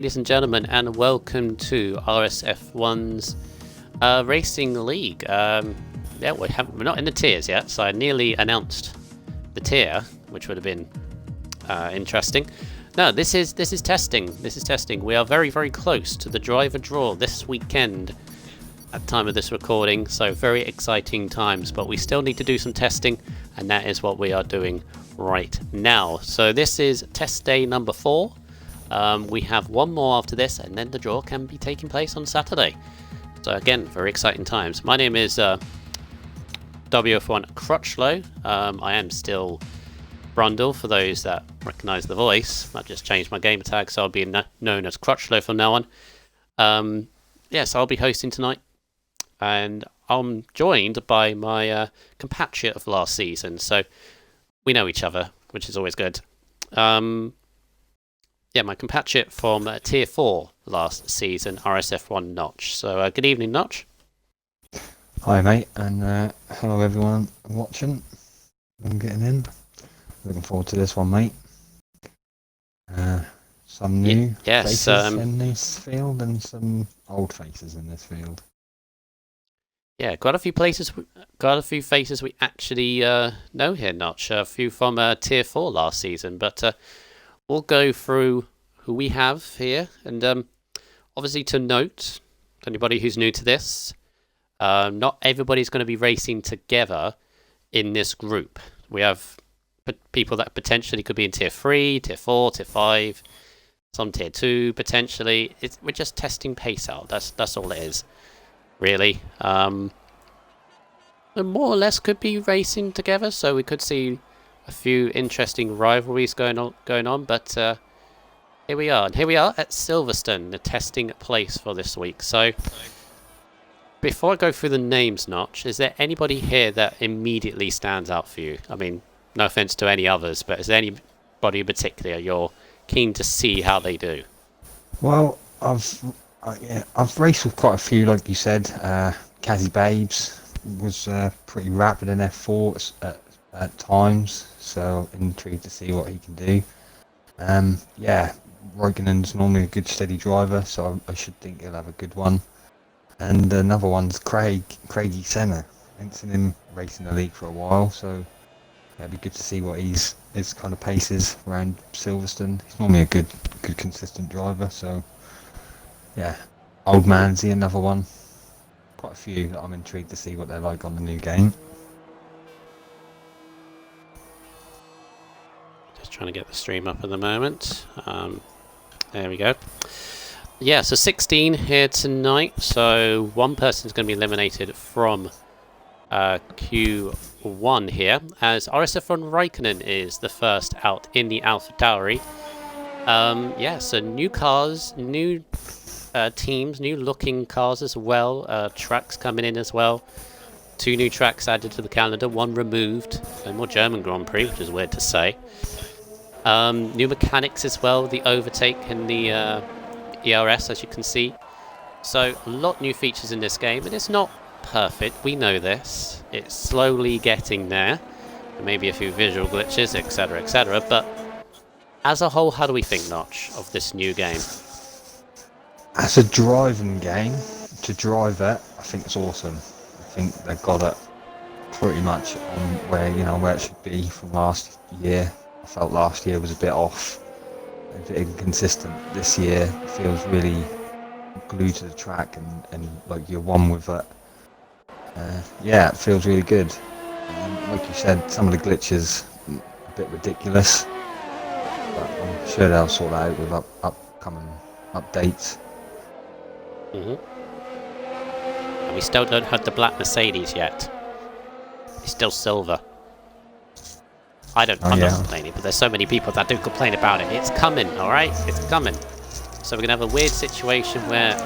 Ladies and gentlemen, and welcome to RSF1's Racing League. We're not in the tiers yet, so I nearly announced the tier, which would have been interesting. No, this is testing. This is testing. We are very, very close to the driver draw this weekend at the time of this recording, so very exciting times, but we still need to do some testing, and that is what we are doing right now. So this is test day number 4. We have one more after this, and then the draw can be taking place on Saturday. So again, very exciting times. My name is WF1 Crutchlow. I am still Brundle for those that recognise the voice. I've just changed my gamer tag, so I'll be known as Crutchlow from now on. So I'll be hosting tonight, and I'm joined by my compatriot of last season. So we know each other, which is always good. My compatriot from Tier 4 last season, RSF1 Notch. So good evening, Notch. Hi, mate, and hello everyone watching. I'm getting in. Looking forward to this one, mate. Some new faces in this field and some old faces in this field. Yeah, quite a few faces we actually know here, Notch. A few from Tier 4 last season, but we'll go through who we have here, and obviously to note, to anybody who's new to this, not everybody's going to be racing together in this group. We have people that potentially could be in Tier 3, Tier 4, Tier 5, some Tier 2 potentially. We're just testing pace out. That's all it is, really. And more or less could be racing together, so we could see a few interesting rivalries going on, but here we are at Silverstone, the testing place for this week. So before I go through the names, Notch, is there anybody here that immediately stands out for you? I mean, no offense to any others, but is there anybody in particular you're keen to see how they do? Well, I've raced with quite a few, like you said. Kazzy Babes was pretty rapid in F4 at times, so intrigued to see what he can do. Roikonen's normally a good steady driver, so I should think he'll have a good one. And another one's Craigie Senna. I haven't seen him racing the league for a while, so it'd be good to see what his kind of paces around Silverstone. He's normally a good consistent driver, so yeah. Old Manzy, another one. Quite a few that I'm intrigued to see what they're like on the new game. Just trying to get the stream up at the moment. There we go. Yeah, so 16 here tonight. So one person's going to be eliminated from Q1 here, as RSF1 Raikkonen is the first out in the AlphaTauri. So new cars, new teams, new looking cars as well. Tracks coming in as well. 2 new tracks added to the calendar, 1 removed. No more German Grand Prix, which is weird to say. New mechanics as well, the overtake and the ERS, as you can see. So a lot new features in this game, and it's not perfect, we know this. It's slowly getting there. Maybe a few visual glitches, etc, but as a whole, how do we think, Notch, of this new game? As a driving game, to drive it, I think it's awesome. I think they got it pretty much on where it should be from last year. I felt last year was a bit off, a bit inconsistent. This year it feels really glued to the track and like you're one with it. It feels really good. Like you said, some of the glitches a bit ridiculous, but I'm sure they'll sort that out with upcoming updates. And we still don't have the black Mercedes yet. It's still silver. I'm not complaining, but there's so many people that do complain about it. It's coming, alright? It's coming. So we're going to have a weird situation where,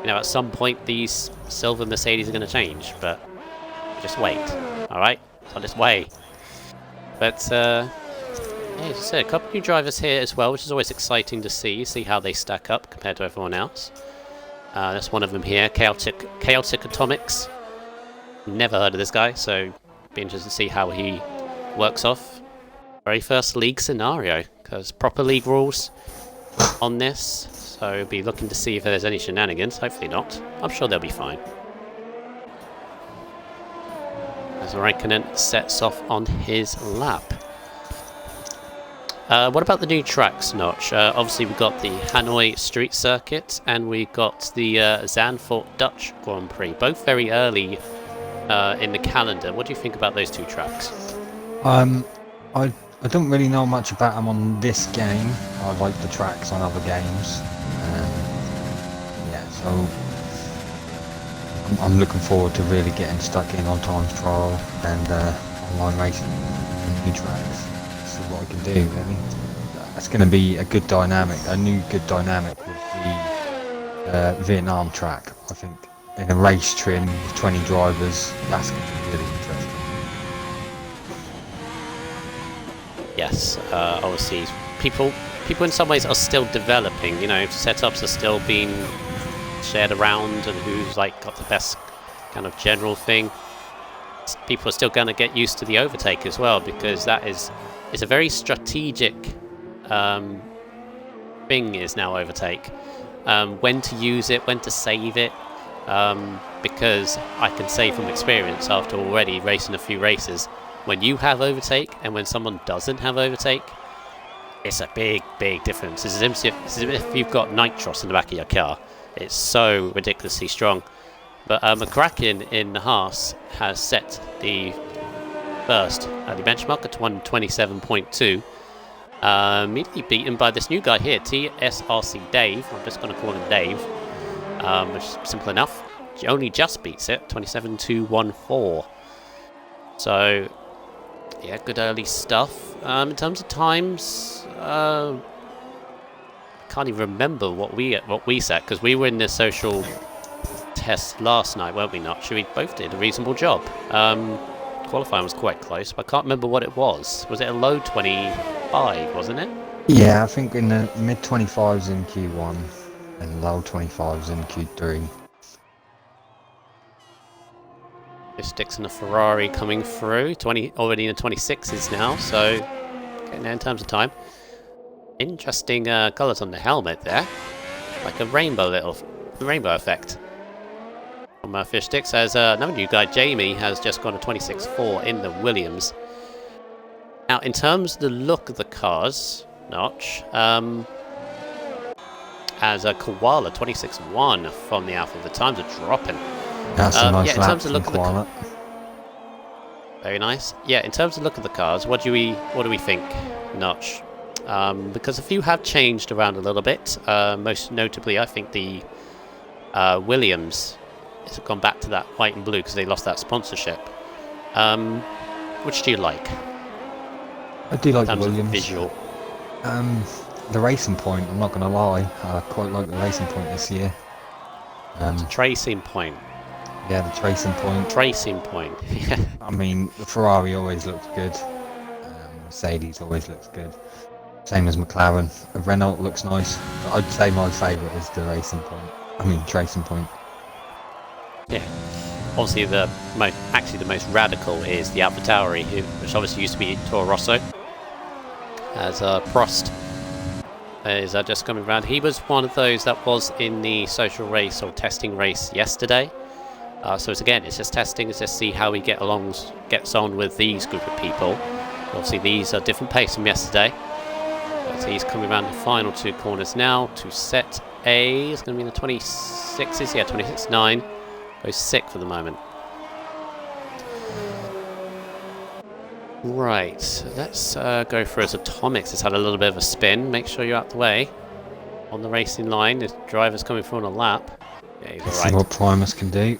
at some point these silver Mercedes are going to change, but just wait, alright? So just wait. But, as I said, a couple new drivers here as well, which is always exciting to see how they stack up compared to everyone else. That's one of them here, Chaotic Atomics. Never heard of this guy, so be interested to see how he works off. Very first league scenario, because proper league rules, on this. So we'll be looking to see if there's any shenanigans. Hopefully not. I'm sure they'll be fine. As Raikkonen sets off on his lap. What about the new tracks, Notch? Obviously we've got the Hanoi Street Circuit and we've got the Zandvoort Dutch Grand Prix. Both very early in the calendar. What do you think about those two tracks? I don't really know much about them on this game. I like the tracks on other games. Yeah, so I'm looking forward to really getting stuck in on time trial and online racing and new tracks. See what I can do, really. That's going to be a good dynamic, a new good dynamic with the Vietnam track. I think in a race trim with 20 drivers, that's going to be really interesting. Yes, obviously people in some ways are still developing, you know, setups are still being shared around and who's like got the best kind of general thing. People are still going to get used to the overtake as well, because it's a very strategic thing is now overtake. When to use it, when to save it, because I can say from experience after already racing a few races, when you have overtake and when someone doesn't have overtake, it's a big difference. It's as if you've got nitros in the back of your car. It's so ridiculously strong. But McCracken in the Haas has set the first early benchmark at 127.2. Immediately beaten by this new guy here, TSRC Dave. I'm just going to call him Dave, which is simple enough. He only just beats it, 27.214. So, yeah, good early stuff. In terms of times, can't even remember what we set, because we were in the social test last night, weren't we not? We both did a reasonable job. Qualifying was quite close, but I can't remember what it was. Was it a low 25, wasn't it? Yeah, I think in the mid 25s in Q1 and low 25s in Q3. Sticks and a Ferrari coming through, already in the 26s now, so getting there in terms of time. Interesting colours on the helmet there, like a rainbow effect. From Fish Sticks, as another new guy, Jamie, has just gone to 26.4 in the Williams. Now, in terms of the look of the cars, Notch, as a Koala 26.1 from the Alpha, the times are dropping. That's a nice yeah, in lap terms of from look of Koala. Very nice. Yeah, in terms of look of the cars, what do we think, Notch? Because a few have changed around a little bit. Most notably, I think the Williams has gone back to that white and blue because they lost that sponsorship. Which do you like? I do like the in terms Williams. Of visual. The Racing Point, I'm not going to lie, I quite like the Racing Point this year. Tracing Point. Yeah, the Tracing Point. Tracing Point. Yeah. I mean, the Ferrari always looks good. Mercedes always looks good. Same as McLaren. The Renault looks nice. But I'd say my favourite is the Racing Point. I mean, Tracing Point. Yeah. Obviously, the most radical is the AlphaTauri, which obviously used to be Toro Rosso. As Prost is just coming around. He was one of those that was in the social race or testing race yesterday. So it's just testing. It's just see how he gets on with these group of people. Obviously, these are different pace from yesterday. So he's coming around the final two corners now to set A. It's going to be in the 26s. Yeah, 26.9. Goes sick for the moment. Right, so let's go for his Atomics. It's had a little bit of a spin. Make sure you're out the way. On the racing line, the driver's coming through on a lap. Yeah, he's alright. See what Primus can do.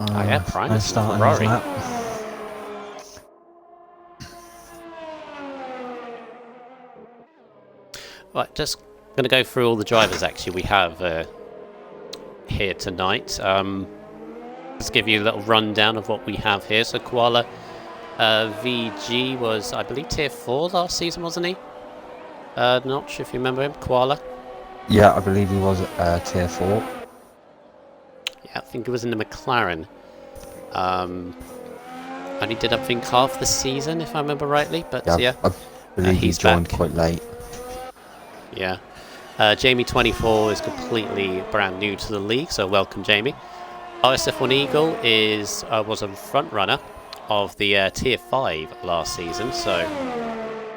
Oh yeah, Primus starting Ferrari. his lap. Right, just going to go through all the drivers actually we have here tonight. Let's give you a little rundown of what we have here. So Koala VG was, I believe, Tier 4 last season, wasn't he? Not sure if you remember him, Koala. Yeah, I believe he was Tier 4. Yeah, I think he was in the McLaren. Only did, I think, half the season, if I remember rightly. But yeah, I believe he he's joined back. quite late. Yeah. Jamie 24 is completely brand new to the league, so welcome, Jamie. RSF1 Eagle was a front runner of the Tier 5 last season, so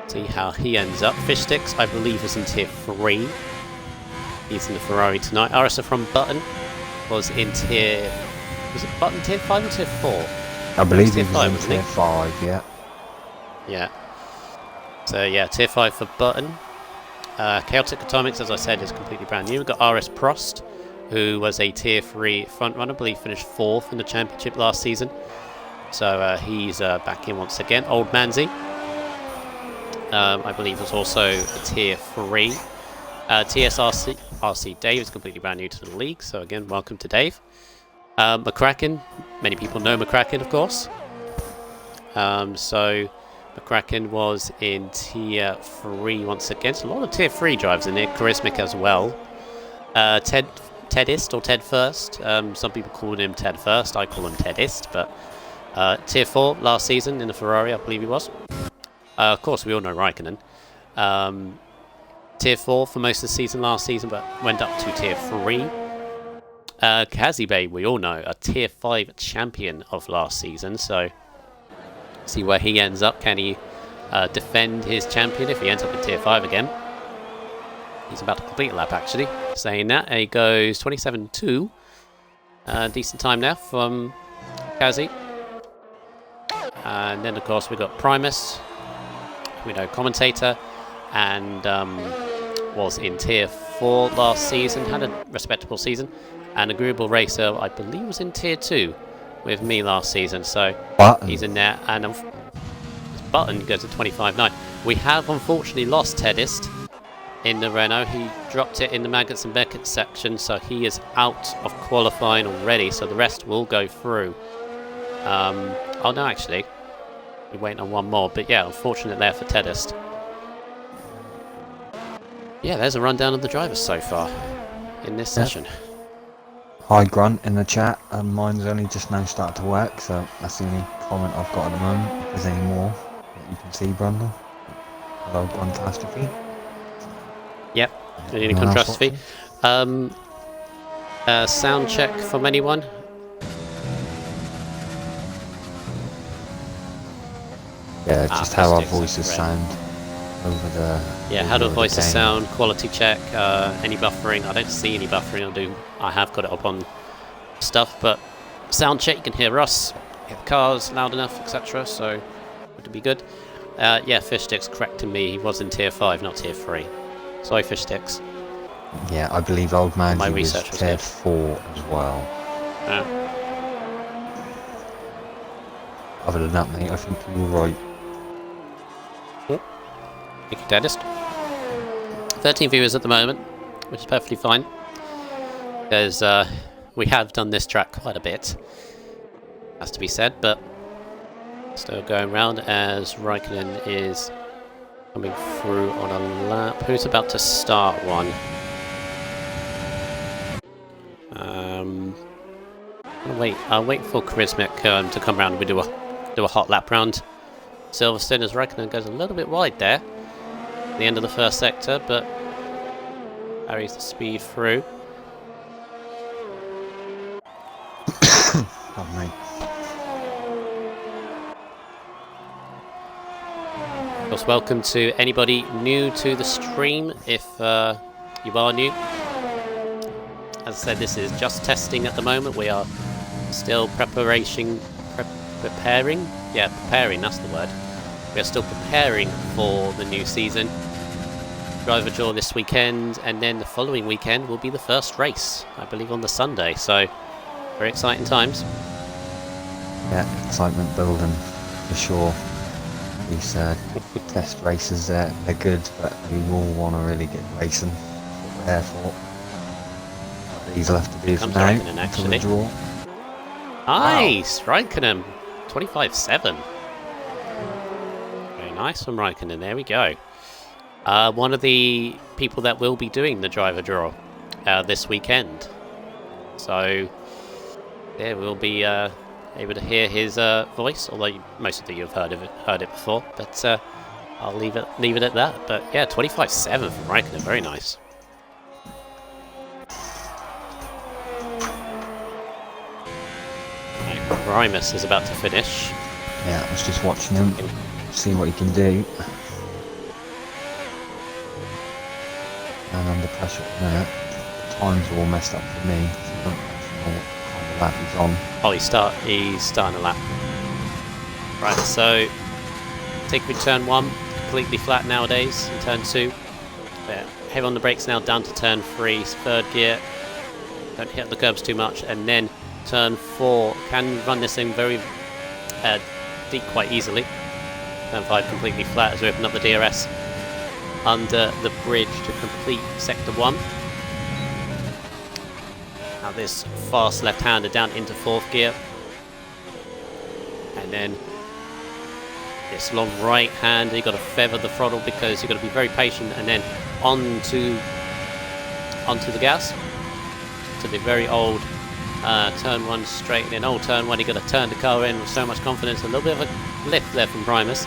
see how he ends up. Fish Sticks, I believe, is in Tier 3. He's in the Ferrari tonight. RSF1 Button was in Tier... Was it Button Tier 5 or Tier 4? I believe he Tier was 5, in wasn't Tier he? 5, yeah. Yeah. So yeah, Tier 5 for Button. Chaotic Atomics, as I said, is completely brand new. We've got RS Prost, who was a Tier 3 frontrunner, I believe finished 4th in the championship last season. So he's back in once again. Old Manzi, I believe, was also a Tier 3. RC Dave is completely brand new to the league, so again, welcome to Dave. McCracken, many people know McCracken, of course. So McCracken was in Tier 3 once again. So a lot of Tier 3 drivers in there. Charismic as well. Tedist or Ted First. Some people call him Ted First. I call him Tedist. But Tier 4 last season in the Ferrari, I believe he was. Of course, we all know Raikkonen. Tier 4 for most of the season last season, but went up to Tier 3. Kazibe, we all know, a Tier 5 champion of last season. So see where he ends up. Can he defend his champion if he ends up in Tier 5 again? He's about to complete a lap, actually. Saying that, he goes 27.2. Decent time now from Kazi. And then, of course, we've got Primus, we know, commentator, and was in Tier 4 last season, had a respectable season. And Agreeable Racer, I believe, was in Tier 2 with me last season, so Button. He's in there. And Button goes to 25.9. We have unfortunately lost Tedist in the Renault. He dropped it in the Maggots and Beckett section, so he is out of qualifying already, so the rest will go through. Oh no, actually, we're waiting on one more, but yeah, unfortunate there for Tedist. Yeah, there's a rundown of the drivers so far in this session. Hi Grunt in the chat, mine's only just now started to work, so that's the only comment I've got at the moment. If there's any more that you can see, Brundle. Hello, Gruntastrophe. Yep, any Contrastrophe. Sound check from anyone? Yeah, just how our Sticks, voices right. sound over the... Yeah, how do over the voices game. sound? Quality check. Any buffering? I don't see any buffering. I have got it up on stuff, but sound check. You can hear us, hear the cars loud enough, etc. So would be good. Yeah, Fish Sticks correcting me. He was in Tier 5, not Tier 3. Sorry, Fish Sticks. Yeah, I believe Old Man My was research was Tier good. 4 as well. Other than that, mate, I think you were right. Thank you, Dentist. 13 viewers at the moment, which is perfectly fine. Because we have done this track quite a bit, has to be said, but still going round as Raikkonen is coming through on a lap. Who's about to start one? I'll wait for Charismic to come round and we do a hot lap round. Silverstone as Raikkonen goes a little bit wide there at the end of the first sector, but carries the speed through. Pardon me. Of course, welcome to anybody new to the stream if you are new. As I said, this is just testing at the moment. We are still preparing. Yeah, preparing, that's the word. We are still preparing for the new season. Driver draw this weekend, and then the following weekend will be the first race, I believe on the Sunday. So, very exciting times. Yeah, excitement building for sure. These test races, they're good, but we all want to really get racing. That's what we're here for. These will have to be Comes now Raikkonen, until actually. the draw. Nice! Wow. Raikkonen, 25.7. Very nice from Raikkonen, there we go. One of the people that will be doing the driver draw this weekend. So, yeah, we'll be able to hear his voice, although most of you have heard it before. But I'll leave it at that. But yeah, 25.7 from Raikkonen, very nice. Primus is about to finish. Yeah, I was just watching him, see what he can do. And under pressure at the minute, the times are all messed up for me. So I don't actually know what kind of lap he's on. Oh, he's starting a lap. Right, so taking turn 1, completely flat nowadays. In turn 2, heavy on the brakes now, down to turn 3, third gear. Don't hit the curbs too much, and then turn 4 can run this thing very deep quite easily. Turn 5 completely flat as we open up the DRS under the bridge to complete sector 1. Now this fast left-hander down into 4th gear, and then this long right-hander. You've got to feather the throttle because you've got to be very patient, and then onto the gas to the very old turn 1 straight, and then old turn 1 you've got to turn the car in with so much confidence. A little bit of a lift there from Primus,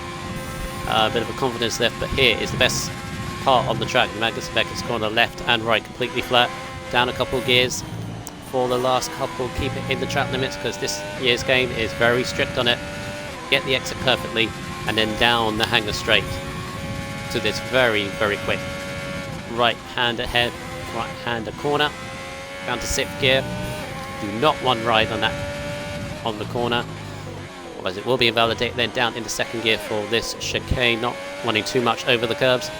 a bit of a confidence lift, but here is the best part of the track. Magnus Beckett's corner left and right completely flat, down a couple of gears for the last couple, keep it in the track limits because this year's game is very strict on it. Get the exit perfectly and then down the hanger straight to this very, very quick right hand ahead, right hander corner, down to 6th gear. Do not one ride on that on the corner, otherwise it will be invalidated. Then down into 2nd gear for this chicane, not wanting too much over the curbs.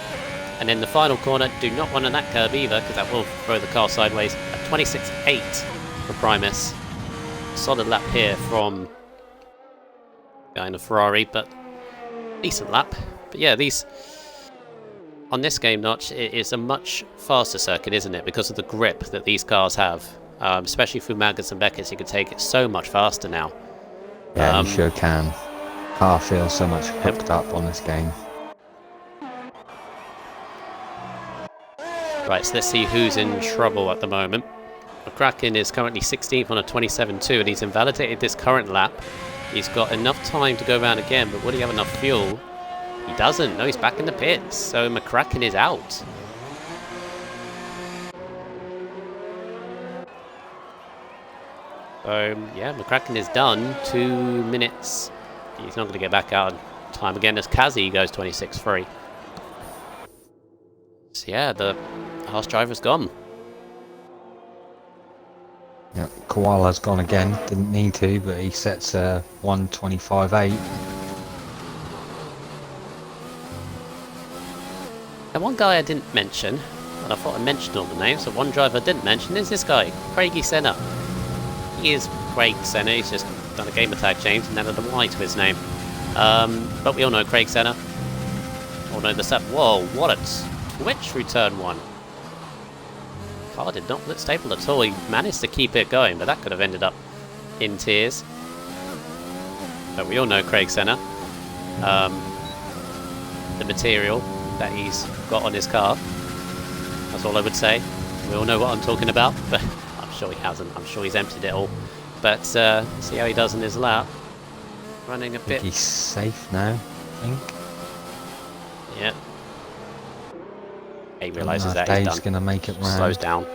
And then the final corner, do not run on that curb either, because that will throw the car sideways. At 26.8 for Primus. Solid lap here from guy in a Ferrari, but decent lap. But yeah, on this game, Notch, it is a much faster circuit, isn't it? Because of the grip that these cars have. Especially through Magnus and Beckett's, you can take it so much faster now. Yeah, you sure can. Car feels so much hooked up on this game. Right, so let's see who's in trouble at the moment. McCracken is currently 16th on a 27.2, and he's invalidated this current lap. He's got enough time to go around again, but would he have enough fuel? He doesn't. No, he's back in the pits, so McCracken is out. So, yeah, McCracken is done. 2 minutes. He's not going to get back out in time again as Kazi goes 26.3. So, yeah, the Haas driver's gone. Yeah, Koala's gone again. Didn't need to, but he sets 1:25.8. And one guy I didn't mention, and I thought I mentioned all the names, so one driver I didn't mention is this guy, Craigie Senna. He is Craig Senna, he's just done a gamer tag change and added a Y to his name. But we all know Craig Senna. All know the stuff. Whoa, what a twitch through turn 1. Car did not look stable at all. He managed to keep it going, but that could have ended up in tears. But we all know Craig Senna. The material that he's got on his car. That's all I would say. We all know what I'm talking about, but I'm sure he hasn't. I'm sure he's emptied it all. But see how he does in his lap. Running a bit. He's safe now, I think. Yeah. He realises that Dave's he's done. Gonna make it round. Slows down.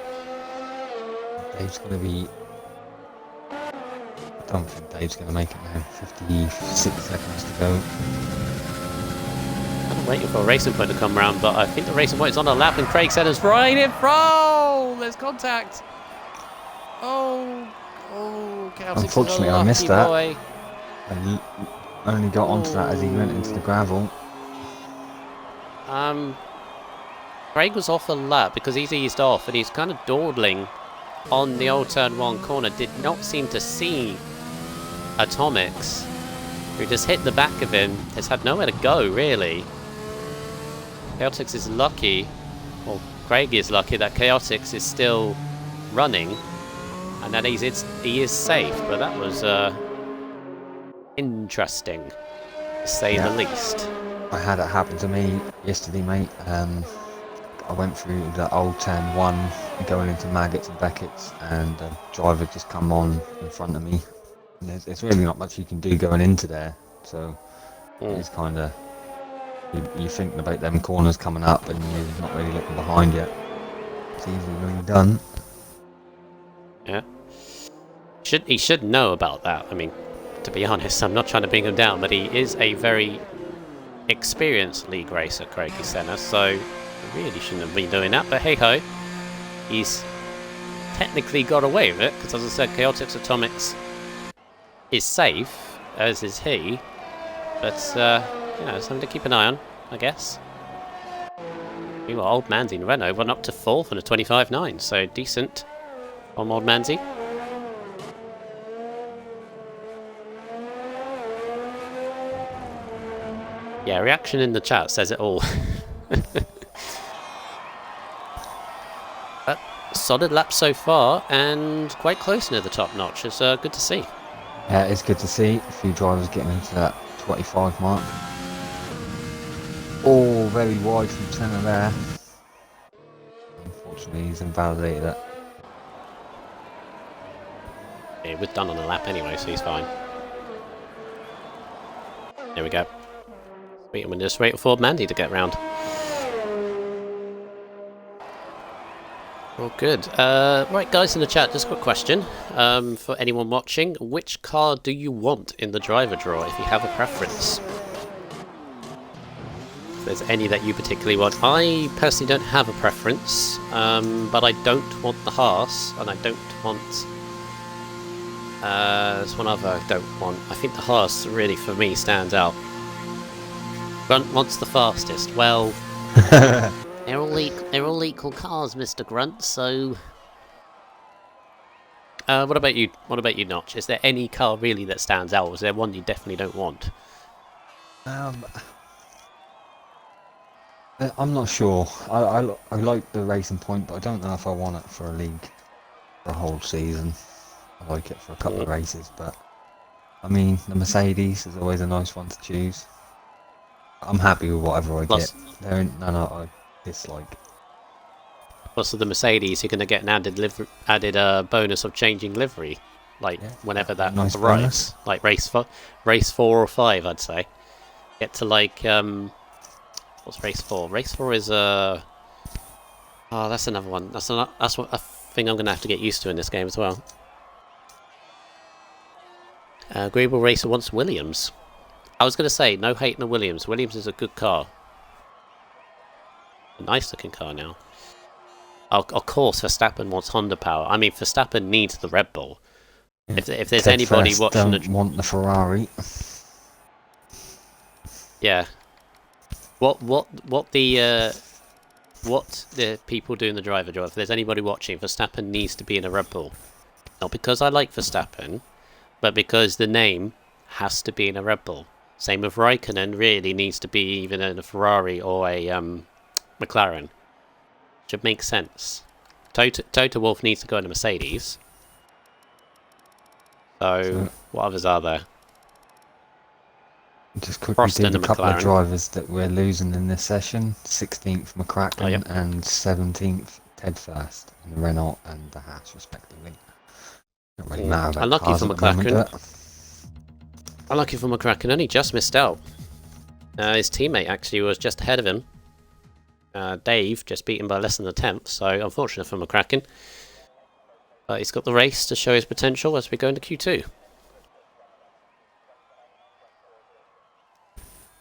Dave's gonna be. I don't think Dave's gonna make it now. 56 seconds to go. I'm waiting for a racing point to come round, but I think the racing point is on a lap, and Craig Senna's right in front. There's contact. Oh, Chaotix. Unfortunately, I missed that. I only got onto that as he went into the gravel. Craig was off a lap because he's eased off, and he's kind of dawdling on the old turn 1 corner. Did not seem to see Atomics, who just hit the back of him. Has had nowhere to go, really. Chaotix is lucky, or Craig is lucky, that Chaotix is still running, and that he is safe. But that was interesting, to say the least. I had it happen to me yesterday, mate. I went through the old turn 1 going into Maggots and Beckett's, and the driver just come on in front of me. And there's really not much you can do going into there, so it's kind of You're thinking about them corners coming up, and you're not really looking behind yet. It's easily really done. Yeah. He should know about that. I mean, to be honest, I'm not trying to bring him down, but he is a very experienced league racer, Craigie Senna, so he really shouldn't have been doing that. But hey ho, he's technically got away with it, because as I said, Chaotix Atomics is safe, as is he. But, you know, something to keep an eye on, I guess. Meanwhile, Old Manzi and Renault went up to 4th and a 25.9, so decent on Old Manzi. Yeah, reaction in the chat says it all. But solid lap so far, and quite close near the top notch. It's good to see. Yeah, it's good to see a few drivers getting into that 25 mark. All very wide from centre there. Unfortunately, he's invalidated it. Yeah, we're done on the lap anyway, so he's fine. There we go. We're just waiting for Mandy to get round. All good. Right, guys in the chat, just a quick question for anyone watching. Which car do you want in the driver draw, if you have a preference? If there's any that you particularly want. I personally don't have a preference, but I don't want the Haas, and I don't want... there's one other I don't want. I think the Haas really, for me, stands out. Grunt wants the fastest. Well, they're all equal cars, Mr. Grunt. So, what about you? What about you, Notch? Is there any car really that stands out? Or is there one you definitely don't want? I'm not sure. I like the Racing Point, but I don't know if I want it for a league for a whole season. I like it for a couple of races, but I mean, the Mercedes is always a nice one to choose. I'm happy with whatever I get. There ain't none I dislike. Plus, with the Mercedes, you're going to get an added bonus of changing livery, like whenever that nice arrives. bonus. Like race 4 or 5, I'd say. Get to like what's race 4? Race 4 is oh, that's another one. That's what a thing I'm going to have to get used to in this game as well. Agreeable Racer wants Williams. I was going to say, no hate on Williams. Williams is a good car. A nice looking car now. Of course, Verstappen wants Honda power. I mean, Verstappen needs the Red Bull. Yeah. If there's anybody watching don't want the Ferrari. Yeah. What the people do in the driver draw, if there's anybody watching, Verstappen needs to be in a Red Bull. Not because I like Verstappen, but because the name has to be in a Red Bull. Same with Raikkonen, really needs to be either in a Ferrari or a McLaren. Should make sense. Toto Wolff needs to go in a Mercedes. So, what others are there? Just quickly Prost do and a a couple of McLaren. drivers that we're losing in this session. 16th McCracken Oh, yep. and 17th Ted First in the Renault and the Haas respectively. Don't really matter about Unlucky cars for at the moment, McLaren. do it? Unlucky for McCracken, only just missed out. His teammate actually was just ahead of him. Dave just beat him by less than a tenth, so unfortunate for McCracken. But he's got the race to show his potential as we go into Q2.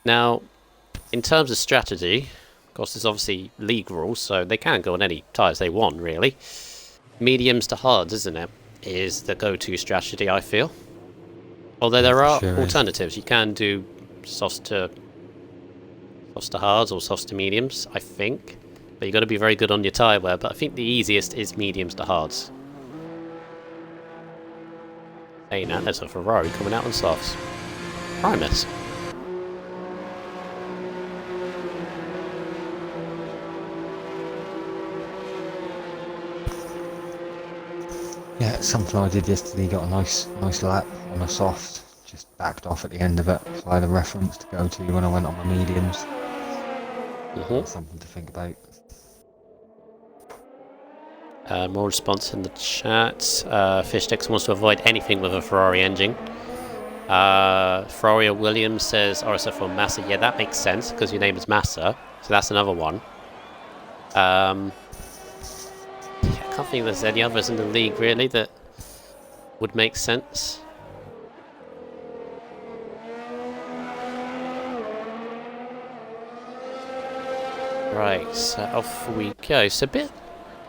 Now, in terms of strategy, of course there's obviously league rules, so they can go on any tyres they want, really. Mediums to hards, isn't it, is the go-to strategy, I feel. Although there are alternatives. You can do softs to hards or softs to mediums, I think. But you've got to be very good on your tyre wear, but I think the easiest is mediums to hards. Saying that, there's a Ferrari coming out on softs. Primus. Yeah, it's something I did yesterday. Got a nice lap on a soft. Just backed off at the end of it. So I had a reference to go to when I went on my mediums. Something to think about. More response in the chat. Fishdix wants to avoid anything with a Ferrari engine. Floria Williams says RSF1 Massa. Yeah, that makes sense because your name is Massa, so that's another one. I can't think there's any others in the league really that would make sense. Right, so off we go. So a bit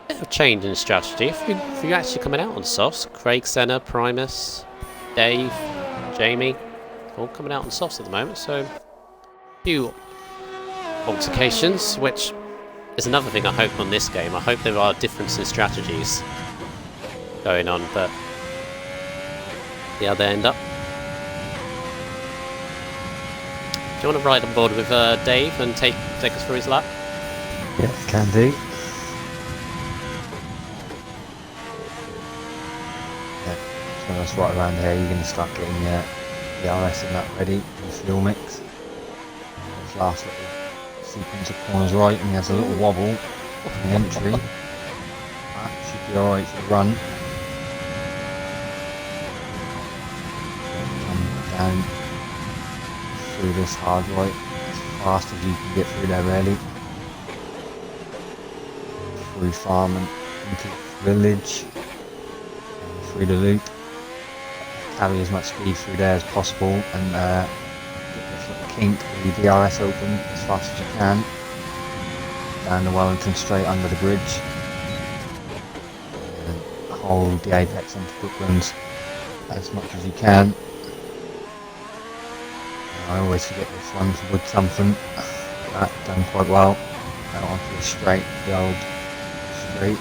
of change in strategy. If you're actually coming out on softs, Craig Senna, Primus, Dave, Jamie, all coming out on softs at the moment. So a few altercations, which is another thing I hope on this game. I hope there are differences in strategies going on, but the other end up. Do you want to ride on board with Dave and take us through his lap? Yeah, can do. Yeah, so that's right around here. You're going to start getting the RS and that ready for the fuel mix. This last little sequence of corners right, and he has a little wobble in the entry. That should be alright for the run. Come down through this hard right as fast as you can get through there really. Through farm and into the village, and through the loop. Carry as much speed through there as possible and get this little kink with the DRS open as fast as you can. Down the Wellington straight under the bridge. And hold the apex onto Brooklands as much as you can. And I always forget this one to wood something. That done quite well. Now onto the straight, the old straight.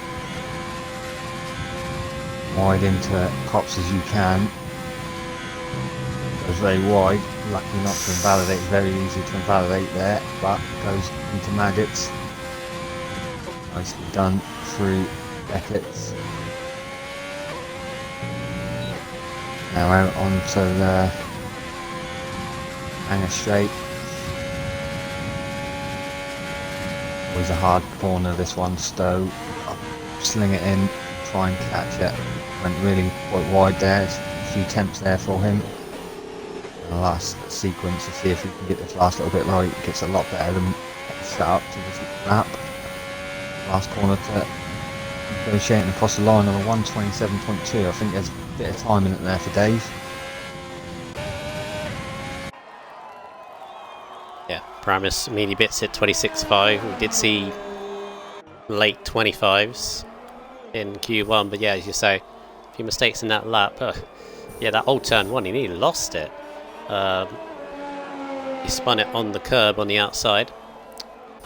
Wide into cops as you can. Goes very wide, lucky not to invalidate, very easy to invalidate there, but goes into maggots. Nicely done through Beckett's. Now out onto the Hanger Straight. Always a hard corner this one, Stowe. Sling it in, try and catch it. Went really quite wide there, a few attempts there for him. And the last sequence to see if he can get this last little bit right. It gets a lot better than set up to this lap. Last corner to negotiating across the line on a 1:27.2. I think there's a bit of time in it there for Dave. Yeah, Primus mealy bits at 26.5. We did see late 25s in Q1, but yeah, as you say, a few mistakes in that lap. Yeah, that old turn one, he nearly lost it. He spun it on the curb on the outside.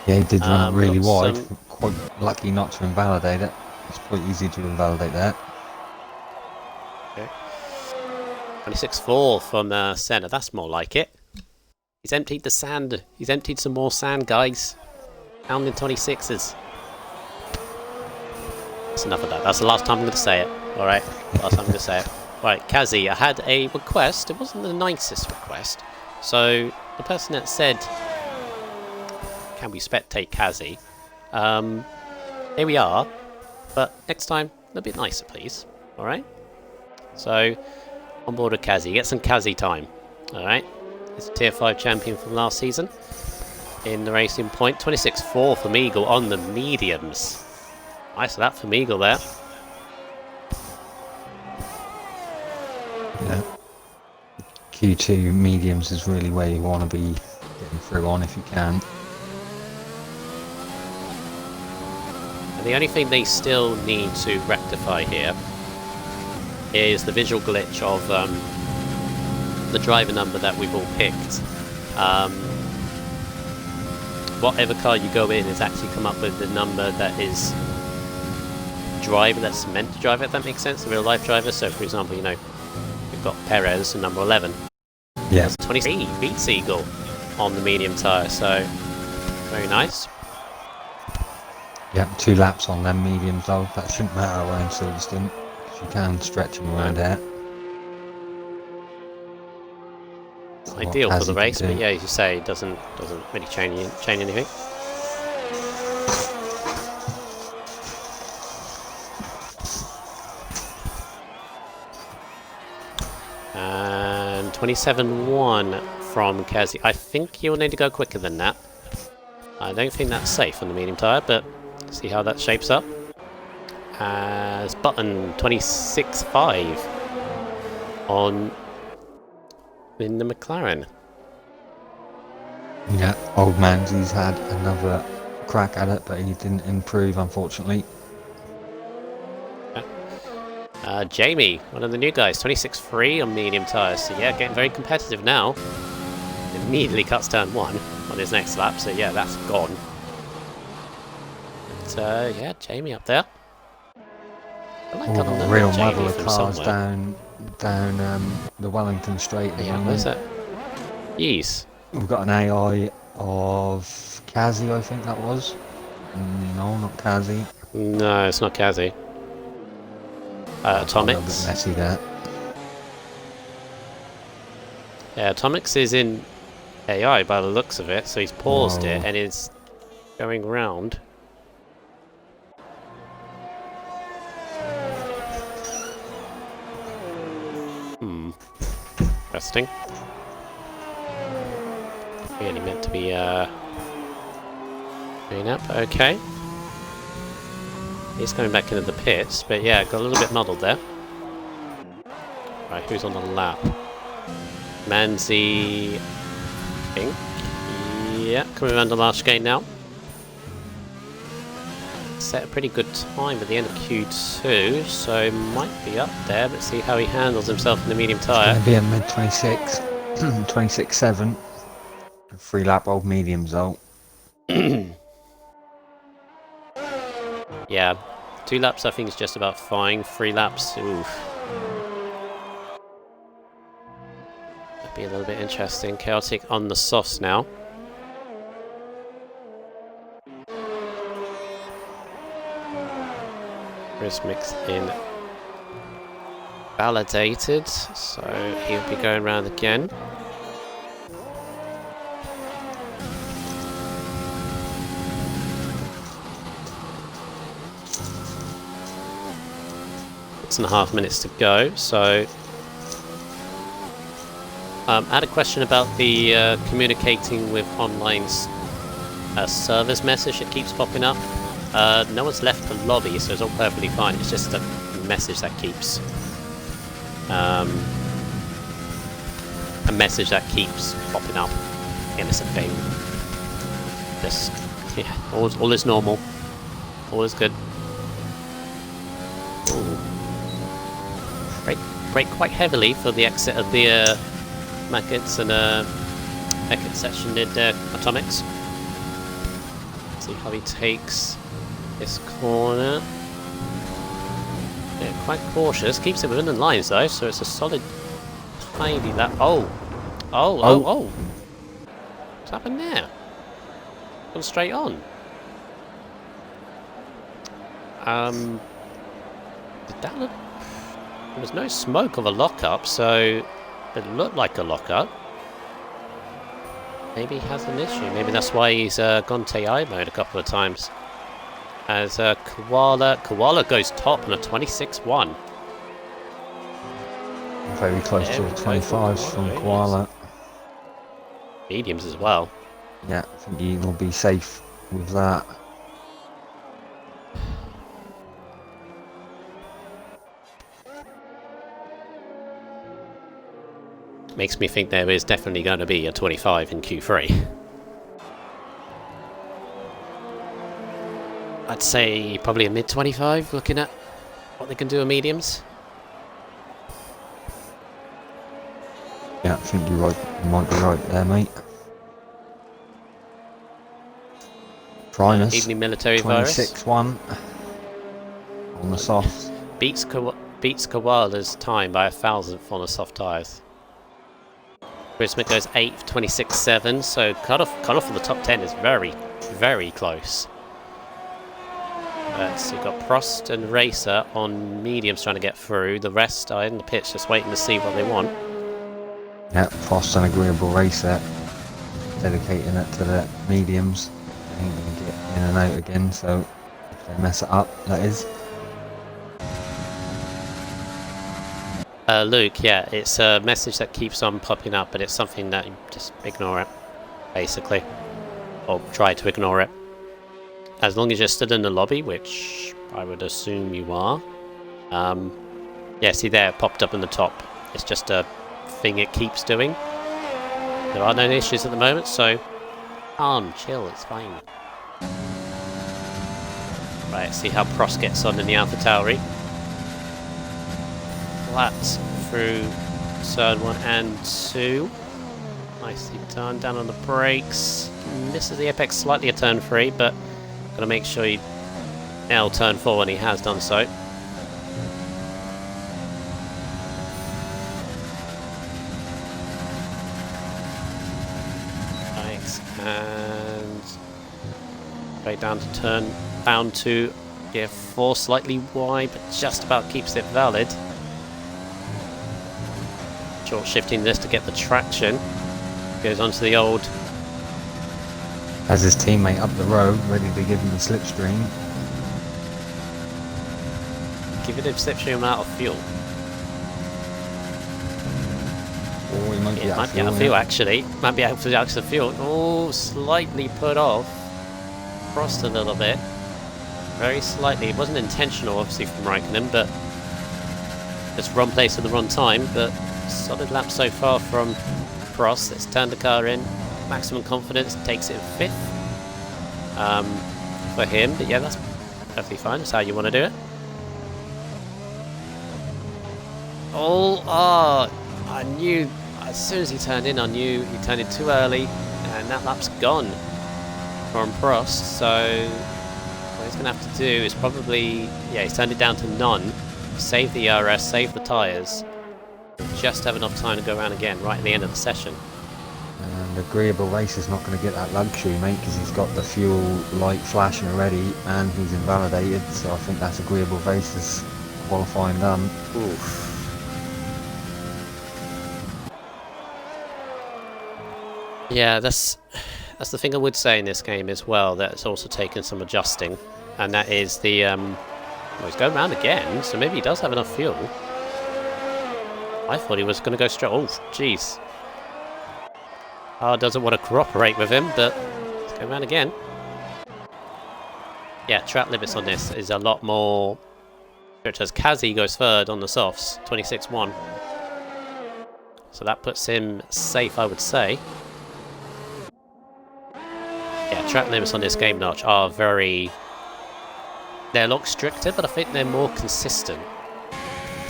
Yeah, he did run it really wide. Quite lucky not to invalidate it. It's quite easy to invalidate that. Okay. 26.4 from Senna. That's more like it. He's emptied the sand. He's emptied some more sand, guys. Pounding 26s. That's enough of that. That's the last time I'm going to say it. Alright, last time I'm going to say it. Right, Kazi, I had a request. It wasn't the nicest request. So, the person that said, can we spectate Kazi? Here we are. But next time, a little bit nicer, please. Alright? So, on board with Kazi. Get some Kazi time. Alright? He's a Tier 5 champion from last season. In the Racing Point. 26.4 from Eagle on the mediums. Nice of that from Eagle there. Yeah. Q2 mediums is really where you want to be getting through on if you can. And the only thing they still need to rectify here is the visual glitch of the driver number that we've all picked. Whatever car you go in has actually come up with the number that is driver that's meant to drive it, if that makes sense, the real life driver. So for example, you know, we've got Perez and number 11. Yeah. 23 beats Eagle on the medium tyre, so very nice. Yeah, 2 laps on them mediums though. That shouldn't matter around Silverstone. You can stretch them around there. Ideal for the race, but yeah, as you say, it doesn't really change anything. And 27.1 from Kazi. I think you'll need to go quicker than that. I don't think that's safe on the medium tyre, but see how that shapes up. As Button 26.5 on in the McLaren. Yeah, old Manzi's had another crack at it, but he didn't improve, unfortunately. Jamie, one of the new guys, 26.3 on medium tyres. So yeah, getting very competitive now. Immediately cuts turn 1 on his next lap, so yeah, that's gone. But yeah, Jamie up there. I like a real Jamie muddle of from cars somewhere. down the Wellington Straight at the Yeah, moment. where's that? Yes. We've got an AI of Kazi, I think that was. No, not Kazi. No, it's not Kazi. A little bit Atomics. messy there. Yeah, Atomics is in AI by the looks of it, so he's paused Whoa. it and is going round. Interesting. Really meant to be going up. Okay. He's coming back into the pits, but yeah, got a little bit muddled there. Right, who's on the lap? Manzi, I think. Yeah, coming around the last gate now. Set a pretty good time at the end of Q2, so might be up there, but see how he handles himself in the medium tyre. It's going to be a mid 26, 26.7. 3 lap old mediums though. Yeah, 2 laps I think is just about fine. 3 laps, oof. That'd be a little bit interesting. Chaotic on the softs now. Chris mixed in validated, so he'll be going around again. Six and a half minutes to go, so I had a question about the communicating with online servers message that keeps popping up. No one's left the lobby, so it's all perfectly fine. It's just a message that keeps a message that keeps popping up. Innocent thing. Just yeah, all is normal. All is good. Ooh. Brake quite heavily for the exit of the Mackets and Beckett section did Atomics. See how he takes this corner. Yeah, quite cautious. Keeps it within the lines though, so it's a solid tidy lap. Oh! What's happened there? Gone straight on. Did that look... There was no smoke of a lockup, so it looked like a lockup. Maybe he has an issue. Maybe that's why he's gone TI mode a couple of times. As Koala goes top on a 26.1. Very close to the 25s from Koala. Mediums as well. Yeah, I think he'll be safe with that. Makes me think there is definitely going to be a 25 in Q3. I'd say probably a mid 25, looking at what they can do with mediums. Yeah, I think you're right. You might be right there, mate. Primus. Evening military virus. 26.1 on the softs. Beats Koala's time by 1,000th on the soft tyres. Smith goes 8th, 26.7, so cut off for the top 10 is very, very close. So you've got Prost and Racer on mediums trying to get through. The rest are in the pitch just waiting to see what they want. Yeah, Prost an agreeable racer, dedicating it to the mediums. Ain't gonna get in and out again, so if they mess it up, that is. Luke, yeah, it's a message that keeps on popping up, but it's something that you just ignore it, basically. Or try to ignore it. As long as you're still in the lobby, which I would assume you are. Yeah, see there, it popped up in the top. It's just a thing it keeps doing. There are no issues at the moment, so calm, chill, it's fine. Right, see how Prost gets on in the AlphaTauri. Flat through turn 1 and 2. Nicely done, down on the brakes. Misses the apex slightly at turn 3, but gotta make sure you nail turn 4 and he has done so. And straight down to turn down to gear 4, slightly wide, but just about keeps it valid. Short shifting this to get the traction. Goes onto the old. Has his teammate up the road, ready to give him the slipstream. Give it a slipstream out of fuel. Or he might be out of fuel, actually. Might be out of fuel. Oh, slightly put off. Crossed a little bit. Very slightly. It wasn't intentional, obviously, from Raikkonen, but just wrong place at the wrong time. But solid lap so far from Prost. Let's turn the car in. Maximum confidence, takes it in 5th. For him, but yeah, that's perfectly fine. That's how you want to do it. I knew, as soon as he turned in, I knew he turned in too early, and that lap's gone from Prost, so what he's going to have to do is probably, yeah, he's turned it down to none, save the RS, save the tyres, just have enough time to go around again right at the end of the session. And Agreeable Race is not going to get that luxury, mate, because he's got the fuel light flashing already, and he's invalidated, so I think that's Agreeable Race's qualifying done. Oof. Yeah, that's the thing I would say in this game as well, that it's also taken some adjusting, and that is the, well, he's going around again, so maybe he does have enough fuel. I thought he was going to go straight, oh, jeez. Doesn't want to cooperate with him, but let's go around again. Yeah, track limits on this is a lot more strict, as Kazi goes third on the softs, 26.1. So that puts him safe, I would say. Yeah, track limits on this game notch are very... They're a lot stricter, but I think they're more consistent.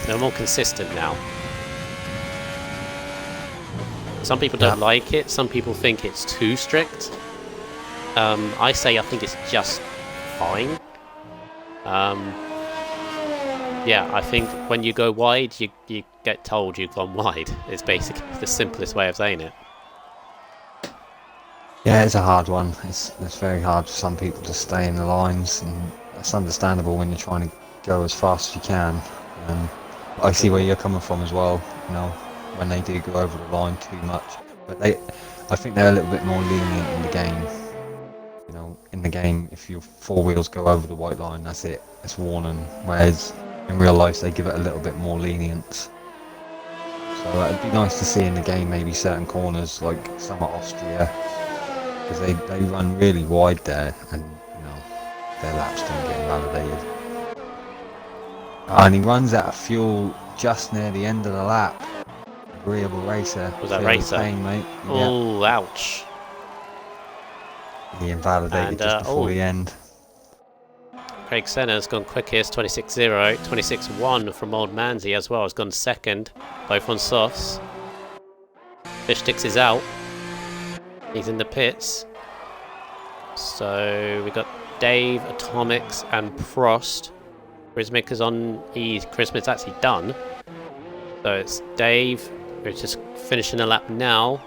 They're more consistent now. Some people don't like it, some people think it's too strict. I think it's just fine. Yeah, I think when you go wide, you get told you've gone wide. It's basically the simplest way of saying it. Yeah, it's a hard one. It's very hard for some people to stay in the lines, and that's understandable when you're trying to go as fast as you can. I see where you're coming from as well, you know, when they do go over the line too much. But I think they're a little bit more lenient in the game. You know, in the game, if your four wheels go over the white line, that's it. It's warning. Whereas in real life, they give it a little bit more lenience. So it'd be nice to see in the game maybe certain corners, like some at Austria, because they run really wide there, and you know their laps don't get invalidated. And he runs out of fuel just near the end of the lap. Agreeable Racer. Was that Racer? Pain, mate. Oh, yeah. Ouch. He invalidated just before the end. Craig Senna's gone quickest, 26.0. 26.1 from Old Manzi as well, has gone second, both on softs. Fish Sticks is out. He's in the pits. So we got Dave, Atomics, and Prost. Chrismic is on. Chrismic's actually done. So it's Dave. We're just finishing a lap now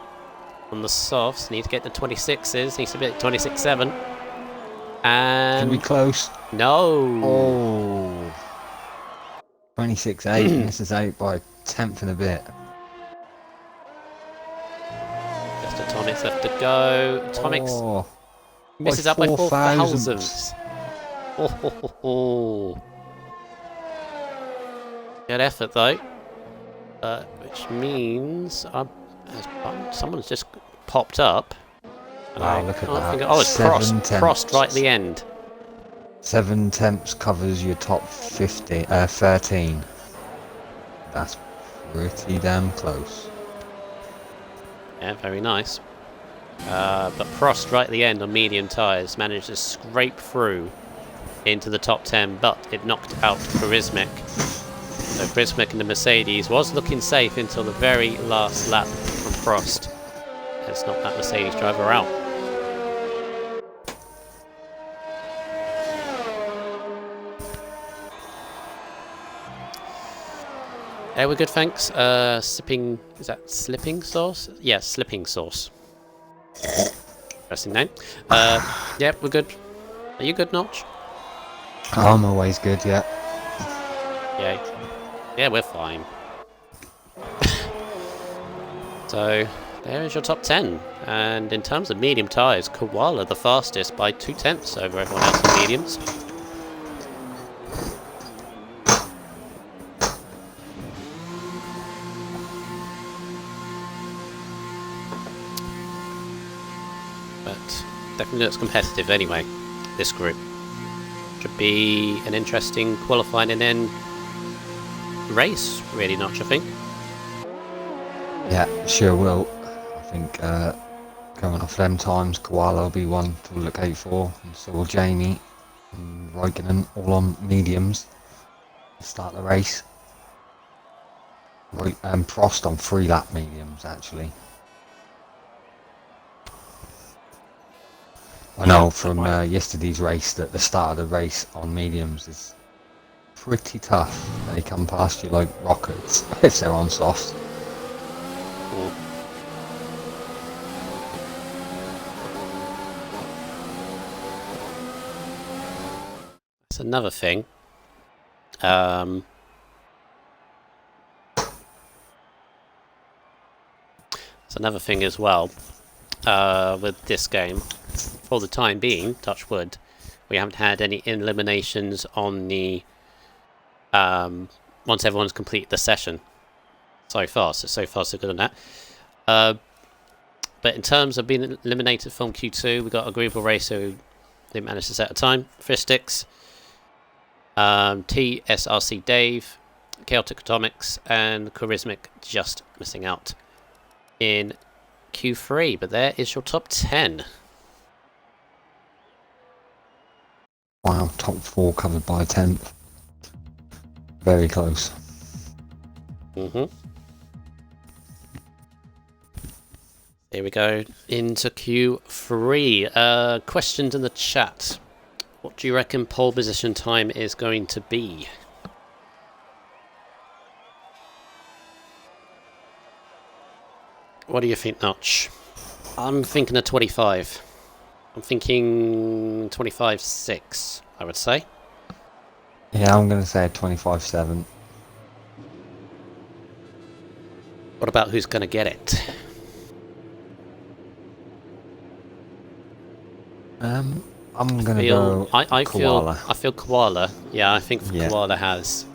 on the softs. Need to get the 26s. Needs to be at 26.7. And can we close? No. Oh. 26.8. This is out by a tenth and a bit. Just Atomics left to go. Atomics misses out by 4 thousandths. Oh. Good effort though. Which means someone's just popped up. And Wow, I look at can't that. think of, oh, it's Prost. 7 tenths. Prost right at the end. 7 tenths covers your top 13. That's pretty damn close. Yeah, very nice. But Prost right at the end on medium tyres managed to scrape through into the top 10, but it knocked out Charismic. So Charismic in the Mercedes was looking safe until the very last lap from Prost. It's knocked that Mercedes driver out. Yeah, we're good, thanks. Sipping, is that slipping sauce? Yeah, slipping sauce. Interesting name. Yeah, we're good. Are you good, Notch? I'm always good, yeah. Yeah. Yeah, we're fine. So, there is your top 10. And in terms of medium tyres, Koala the fastest by 2 tenths over everyone else in mediums. But definitely looks competitive anyway, this group. Should be an interesting qualifying and then race, really, Notch, I think. Yeah, sure will. I think going off them times, Koala will be one to look out for, and so will Jamie and Raikkonen, all on mediums to start the race. And Prost on 3-lap mediums, actually. I know from yesterday's race that the start of the race on mediums is pretty tough. They come past you like rockets if they're on softs. Cool. That's another thing. That's another thing as well with this game. For the time being, touch wood, we haven't had any eliminations on the once everyone's completed the session so far. So far so good on that. But in terms of being eliminated from Q2, we got Agreeable Racer who didn't manage to set a time. Fistix, TSRC Dave, Chaotic Atomics, and Charismic just missing out in Q3. But there is your top 10. Wow, top 4 covered by a 10th. Very close. Here we go into Q3. Questions in the chat. What do you reckon pole position time is going to be? What do you think, Notch? I'm thinking a 25. I'm thinking 25.6, I would say. Yeah, I'm going to say 25.7. What about who's going to get it? I'm going to go Koala. I feel Koala. Yeah, I think Koala has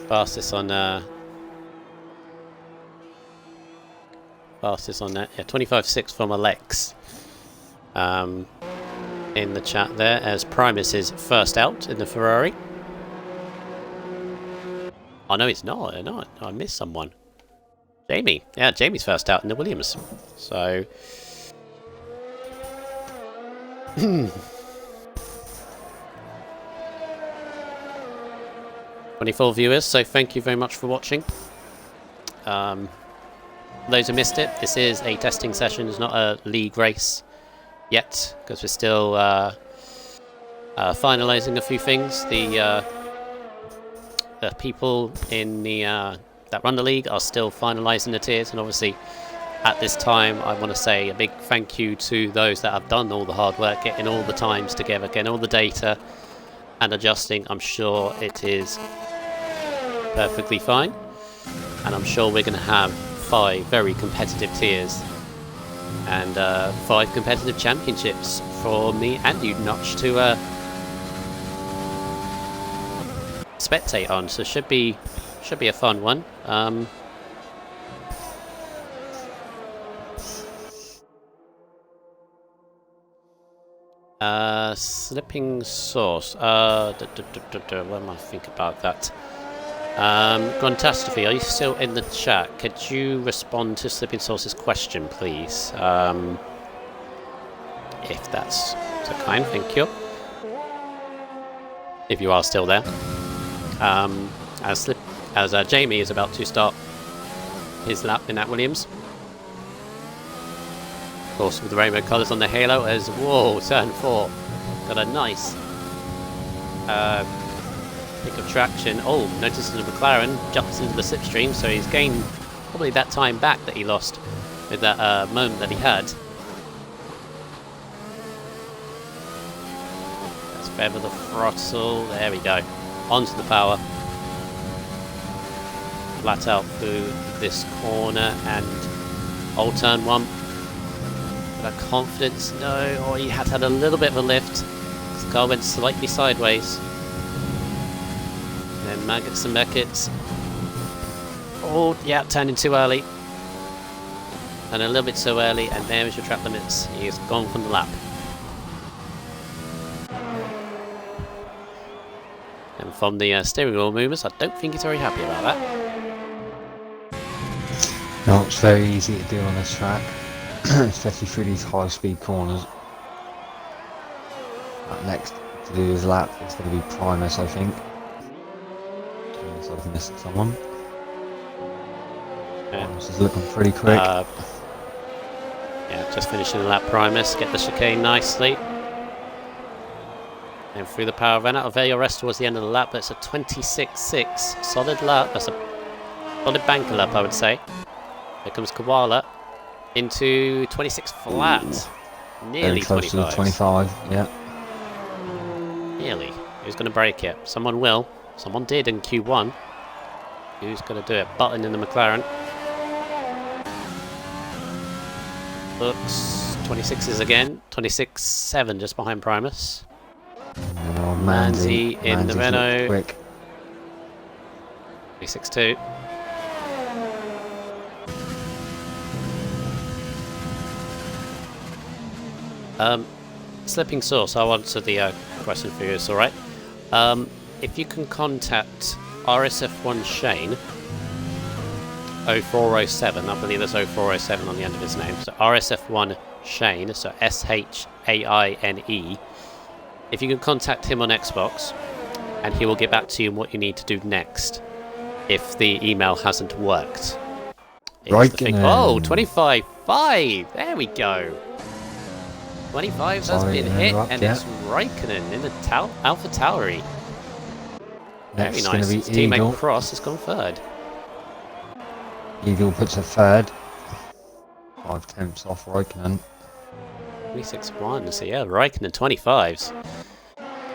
fastest on that. Yeah, 25.6 from Alex. In the chat there, as Primus is first out in the Ferrari. Oh no, it's not. No, I missed someone. Jamie. Yeah, Jamie's first out in the Williams. So 24 viewers, so thank you very much for watching. Those who missed it, this is a testing session, it's not a league race yet, because we're still finalising a few things. The people in the that run the league are still finalising the tiers, and obviously at this time I want to say a big thank you to those that have done all the hard work, getting all the times together, getting all the data and adjusting. I'm sure it is perfectly fine, and I'm sure we're going to have 5 very competitive tiers and 5 competitive championships for me and you, Notch, to spectate on. So should be Should be a fun one. Slipping Source. What am I thinking about that? Gruntastrophe, are you still in the chat? Could you respond to Slipping Source's question, please? If that's so kind, thank you. If you are still there. As Jamie is about to start his lap in that Williams. Of course, with the rainbow colours on the halo, as whoa, turn 4. Got a nice pick of traction. Oh, notices the McLaren, jumps into the slipstream, so he's gained probably that time back that he lost with that moment that he had. Let's feather the throttle. There we go. Onto the power. Flat out through this corner and old turn 1. That confidence, no, or he had a little bit of a lift. The car went slightly sideways. And then Maggots and Beckett. Oh, yeah, turning too early. And a little bit too early, and there is your track limits. He is gone from the lap. And from the steering wheel movements, I don't think he's very happy about that. No, it's very easy to do on this track. Especially through these high-speed corners. Up next to do his lap is going to be Primus, I think. Unless I've missed someone. Yeah. Primus is looking pretty quick. Yeah, just finishing the lap. Primus, get the chicane nicely. And through the power run out of your rest towards the end of the lap. That's a 26.6 solid lap. That's a solid banker lap, I would say. Here comes Koala. Into 26 flat. Ooh, Nearly close 25. to 25, yeah. Nearly. Who's going to break it? Someone will. Someone did in Q1. Who's going to do it? Button in the McLaren. Looks 26s again. 26.7 just behind Primus. Manzi in the Renault. Quick. 26.2. Slipping Source, I'll answer the question for you, it's alright. If you can contact RSF1 Shane 0407, I believe there's 0407 on the end of his name, so RSF1 Shane, so SHAINE. If you can contact him on Xbox, and he will get back to you on what you need to do next, if the email hasn't worked. Right. Oh, 25.5! There we go! 25 has been hit, and it's Raikkonen in the Alpha Tauri. Very nice. His teammate Cross has gone third. Eagle puts a third. 5 tenths off Raikkonen. 26.1. So yeah, Raikkonen 25s.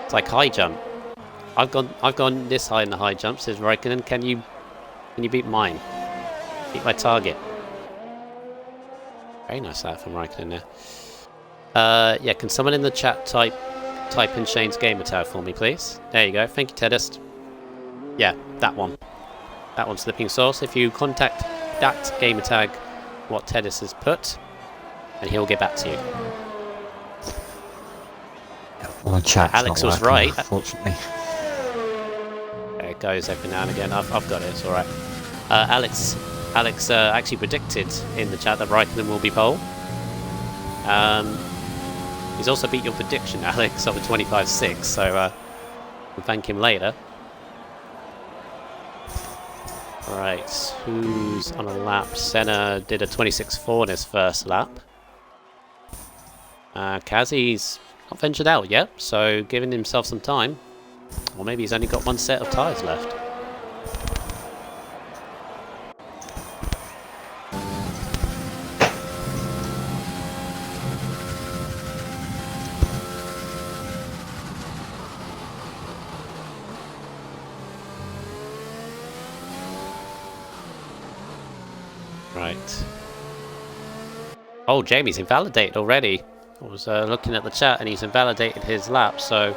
It's like high jump. I've gone this high in the high jump. Says Raikkonen, can you beat mine? Beat my target. Very nice that from Raikkonen there. Yeah, can someone in the chat type in Shane's gamer tag for me, please? There you go. Thank you, Tedist. Yeah, that one. That one's Slipping Source. If you contact that gamer tag, what Tedist has put, and he'll get back to you. Well, chat's Alex was working, right. Unfortunately. There it goes every now and again. I've got it. It's all right. Alex actually predicted in the chat that Raikkonen will be pole. He's also beat your prediction, Alex, of a 25.6, so we'll thank him later. Right, who's on a lap? Senna did a 26.4 in his first lap. Kazi's not ventured out yet, so giving himself some time. Or maybe he's only got one set of tyres left. Right. Oh, Jamie's invalidated already. I was looking at the chat and he's invalidated his lap, so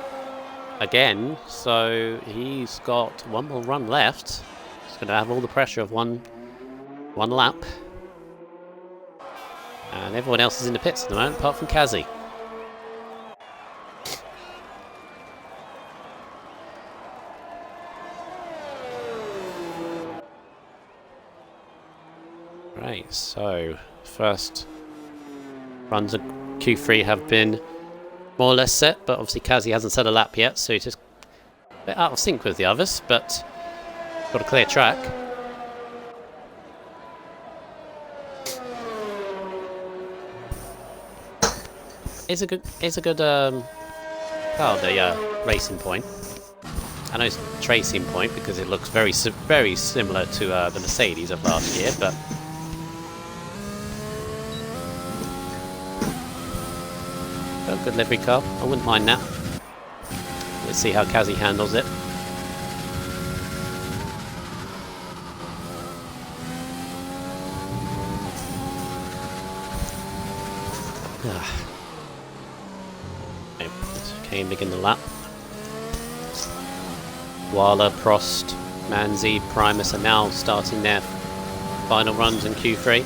again, so he's got one more run left. He's going to have all the pressure of one lap. And everyone else is in the pits at the moment, apart from Kazi. Right, so first runs of Q3 have been more or less set, but obviously Kazi hasn't set a lap yet, so he's just a bit out of sync with the others, but got a clear track. It's a good racing point. I know it's tracing point because it looks very similar to the Mercedes of last year, but oh, good livery car. I wouldn't mind that. Let's see how Kazi handles it. Okay, begin the lap. Wala, Prost, Manzi, Primus are now starting their final runs in Q3.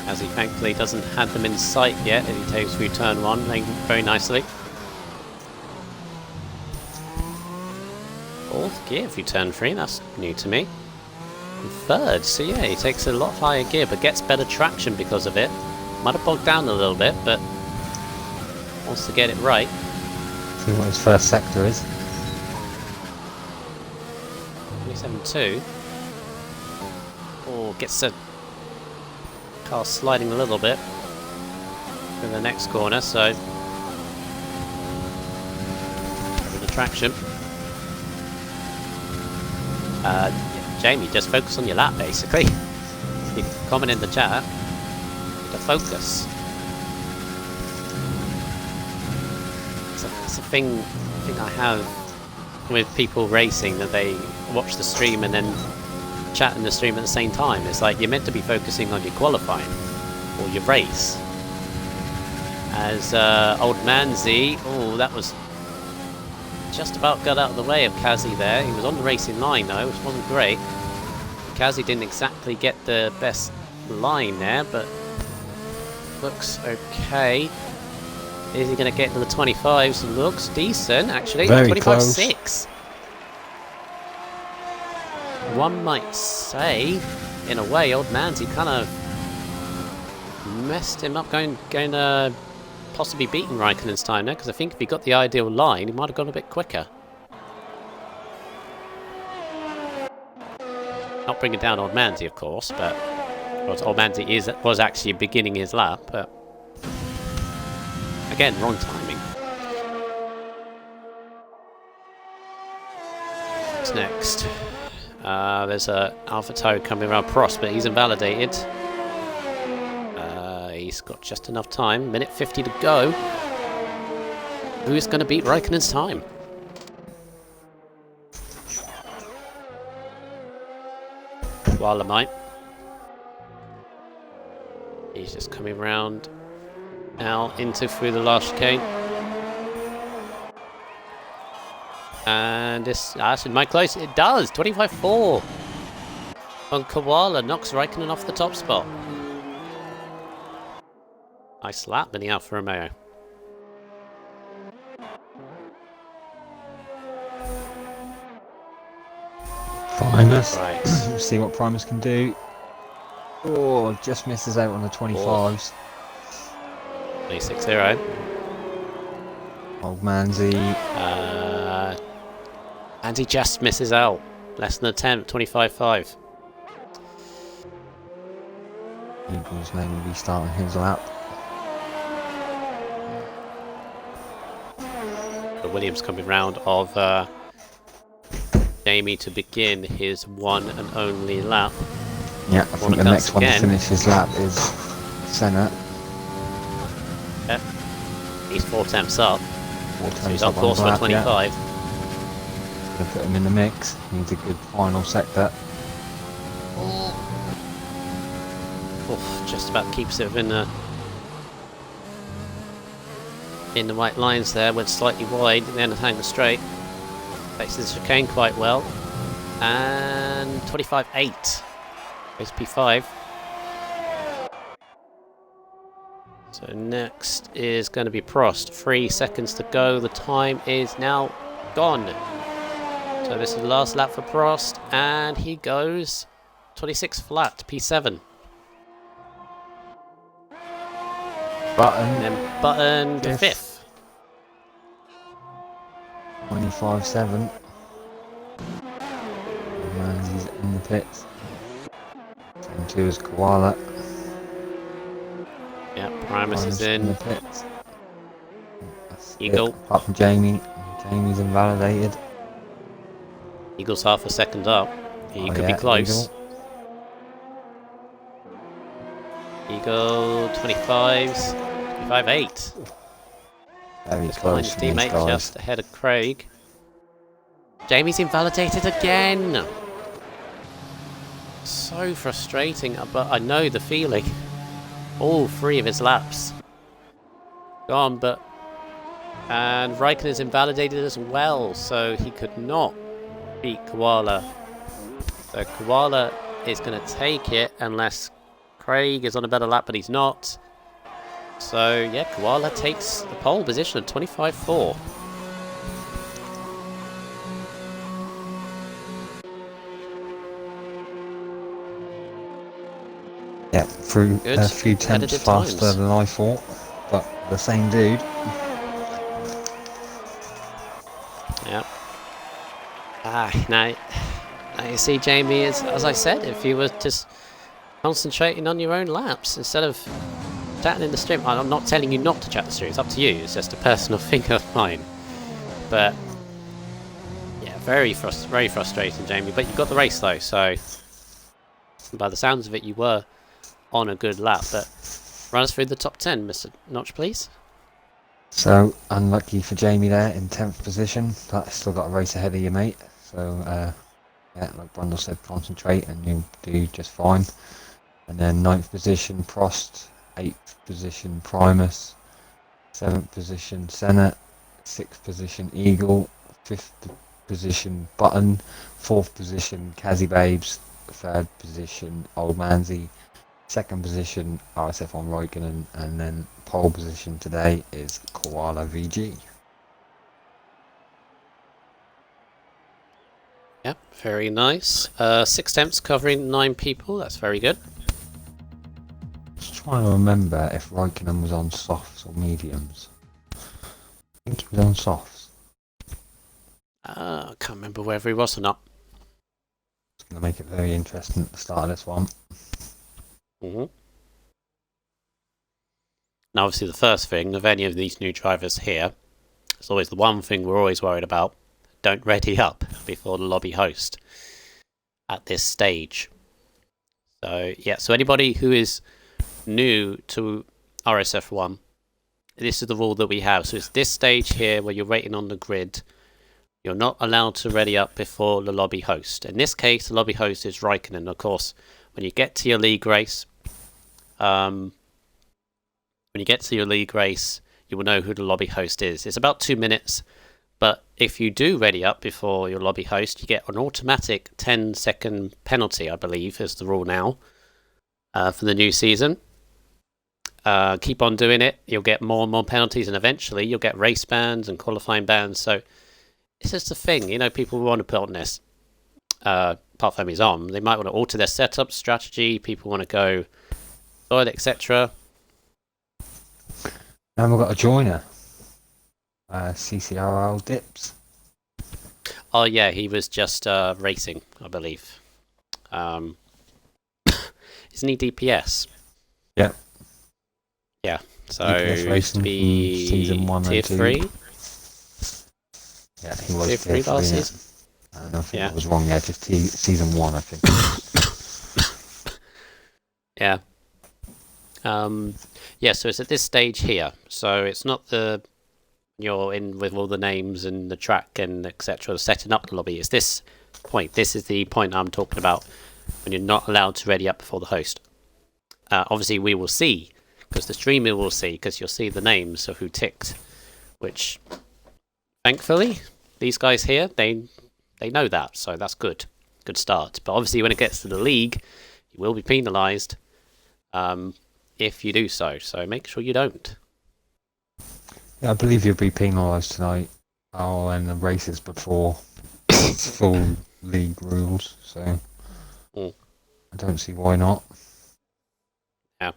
As he thankfully doesn't have them in sight yet as he takes through turn 1, playing very nicely. Fourth gear through turn 3, that's new to me. And third, so yeah, he takes a lot higher gear but gets better traction because of it. Might have bogged down a little bit, but wants to get it right. See what his first sector is. 27.2. Oh, gets the car sliding a little bit in the next corner, so with the traction. Jamie, just focus on your lap, basically. You comment in the chat to focus. It's a thing I have with people racing, that they watch the stream and then chat in the stream at the same time. It's like you're meant to be focusing on your qualifying or your race. As old Manzi, oh, that was just about got out of the way of Kazi there. He was on the racing line though, which wasn't great. Kazi didn't exactly get the best line there, but looks okay. Is he going to get to the 25s? Looks decent, actually. 25.6. One might say, in a way, old Manzi kind of messed him up, going possibly beating Raikkonen's time there, because I think if he got the ideal line, he might have gone a bit quicker. Not bringing down old Manzi, of course, but old Manzi was actually beginning his lap, but again, wrong timing. What's next? There's a Alpha Tyre coming around Prost, but he's invalidated. He's got just enough time. Minute 50 to go. Who's going to beat Raikkonen's time? Wala might. He's just coming round now through the last chicane. And this actually might close. It does. 25.4 on Koala, knocks Raikkonen off the top spot. Nice lap in the Alfa Romeo. Primus. Right. See what Primus can do. Oh, just misses out on the 25s. 26.0. Old Manzi. And he just misses out. Less than a 10, 25.5. Eagles maybe restarting his lap. The Williams coming round of Jamie to begin his one and only lap. Yeah, I think the next one to finish his lap is Senna. Yep. He's 4 temps up. So he's on course for 25. Yeah. Gonna put him in the mix. Needs a good final sector. Oof, just about keeps it in the white lines there. Went slightly wide, then hang the straight. Faces the chicane quite well. And 25.8. Goes P5. So next is going to be Prost. 3 seconds to go. The time is now gone. So this is the last lap for Prost, and he goes 26 flat, P7. Button. And then Button to 5th. 25-7. And he's in the pits. Same two as Koala. Yeah, Primus is in the in. pits. That's Eagle. it. Apart from Jamie. Jamie's invalidated. Eagle's half a second up. He could be Yeah, close. Eagle 25s. 25.8. Very Just behind close his from these teammate, guys. just ahead of Craig. Jamie's invalidated again. So frustrating, but I know the feeling. All 3 of his laps gone, but and Raikkonen is invalidated as well, so he could not beat Koala. So Koala is going to take it unless Craig is on a better lap, but he's not. So yeah, Koala takes the pole position at 25.4. Yeah, through Good. a few tenths Competitive faster times. than I thought, but the same dude. Yeah. Now you see, Jamie, as I said, if you were just concentrating on your own laps instead of chatting in the stream. I'm not telling you not to chat the stream, it's up to you, it's just a personal thing of mine. But yeah, very frustrating, Jamie. But you got the race though, so by the sounds of it, you were on a good lap. But run us through the top 10, Mr. Notch, please. So, unlucky for Jamie there in 10th position, but still got a race ahead of you, mate. So, yeah, like Brundle said, concentrate and you'll do just fine. And then 9th position, Prost. 8th position, Primus. 7th position, Senna. 6th position, Eagle. 5th position, Button. 4th position, Kazzy Babes. 3rd position, Old Manzy. 2nd position, RSF1 Raikkonen, and then pole position today is Koala VG. Yep, very nice. 6 attempts covering 9 people, that's very good. Just trying to remember if Raikkonen was on softs or mediums. I think he was on softs. I can't remember whether he was or not. It's going to make it very interesting at the start of this one. Now, obviously, the first thing of any of these new drivers here, it's always the one thing we're always worried about. Don't ready up before the lobby host at this stage. So, yeah, so anybody who is new to RSF1, this is the rule that we have. So it's this stage here where you're waiting on the grid. You're not allowed to ready up before the lobby host. In this case, the lobby host is Raikkonen. Of course, when you get to your league race, you will know who the lobby host is. It's about 2 minutes, but if you do ready up before your lobby host, you get an automatic 10-second penalty, I believe, is the rule now for the new season. Keep on doing it. You'll get more and more penalties, and eventually you'll get race bans and qualifying bans. So it's just a thing, people want to put on this. Apart from his arm, they might want to alter their setup strategy. People want to go toilet, etc. And we've got a joiner. CCRL Dips. Oh yeah, he was just racing, I believe. Isn't he DPS? Yeah. Yeah. So DPS he used racing to be season 1 tier and 2. 3. Yeah, he was Tier 3 last season. I don't think I was wrong. Yeah, just season 1, I think. Yeah. Yeah, so it's at this stage here. So it's not you're in with all the names and the track and etc. setting up the lobby. It's this point. This is the point I'm talking about when you're not allowed to ready up before the host. Obviously, we will see, because the streamer will see, because you'll see the names of who ticked, which, thankfully, these guys here, they know that, so that's good. good start. But obviously, when it gets to the league, you will be penalised if you do so. So make sure you don't. Yeah, I believe you'll be penalised tonight. Oh, and the races before full league rules. So I don't see why not. Yeah.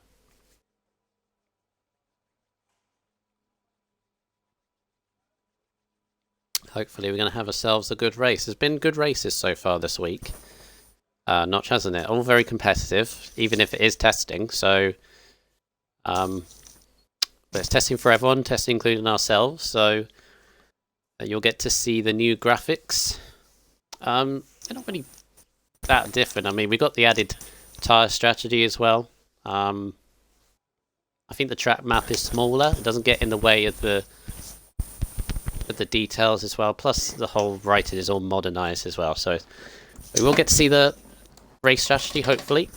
Hopefully, we're going to have ourselves a good race. There's been good races so far this week. Notch, hasn't it? All very competitive, even if it is testing. So, but it's testing for everyone, testing including ourselves. So you'll get to see the new graphics. They're not really that different. I mean, we got the added Tyre Strategy as well. I think the track map is smaller. It doesn't get in the way of the details as well. Plus, the whole writing is all modernized as well. So we will get to see the race strategy, hopefully.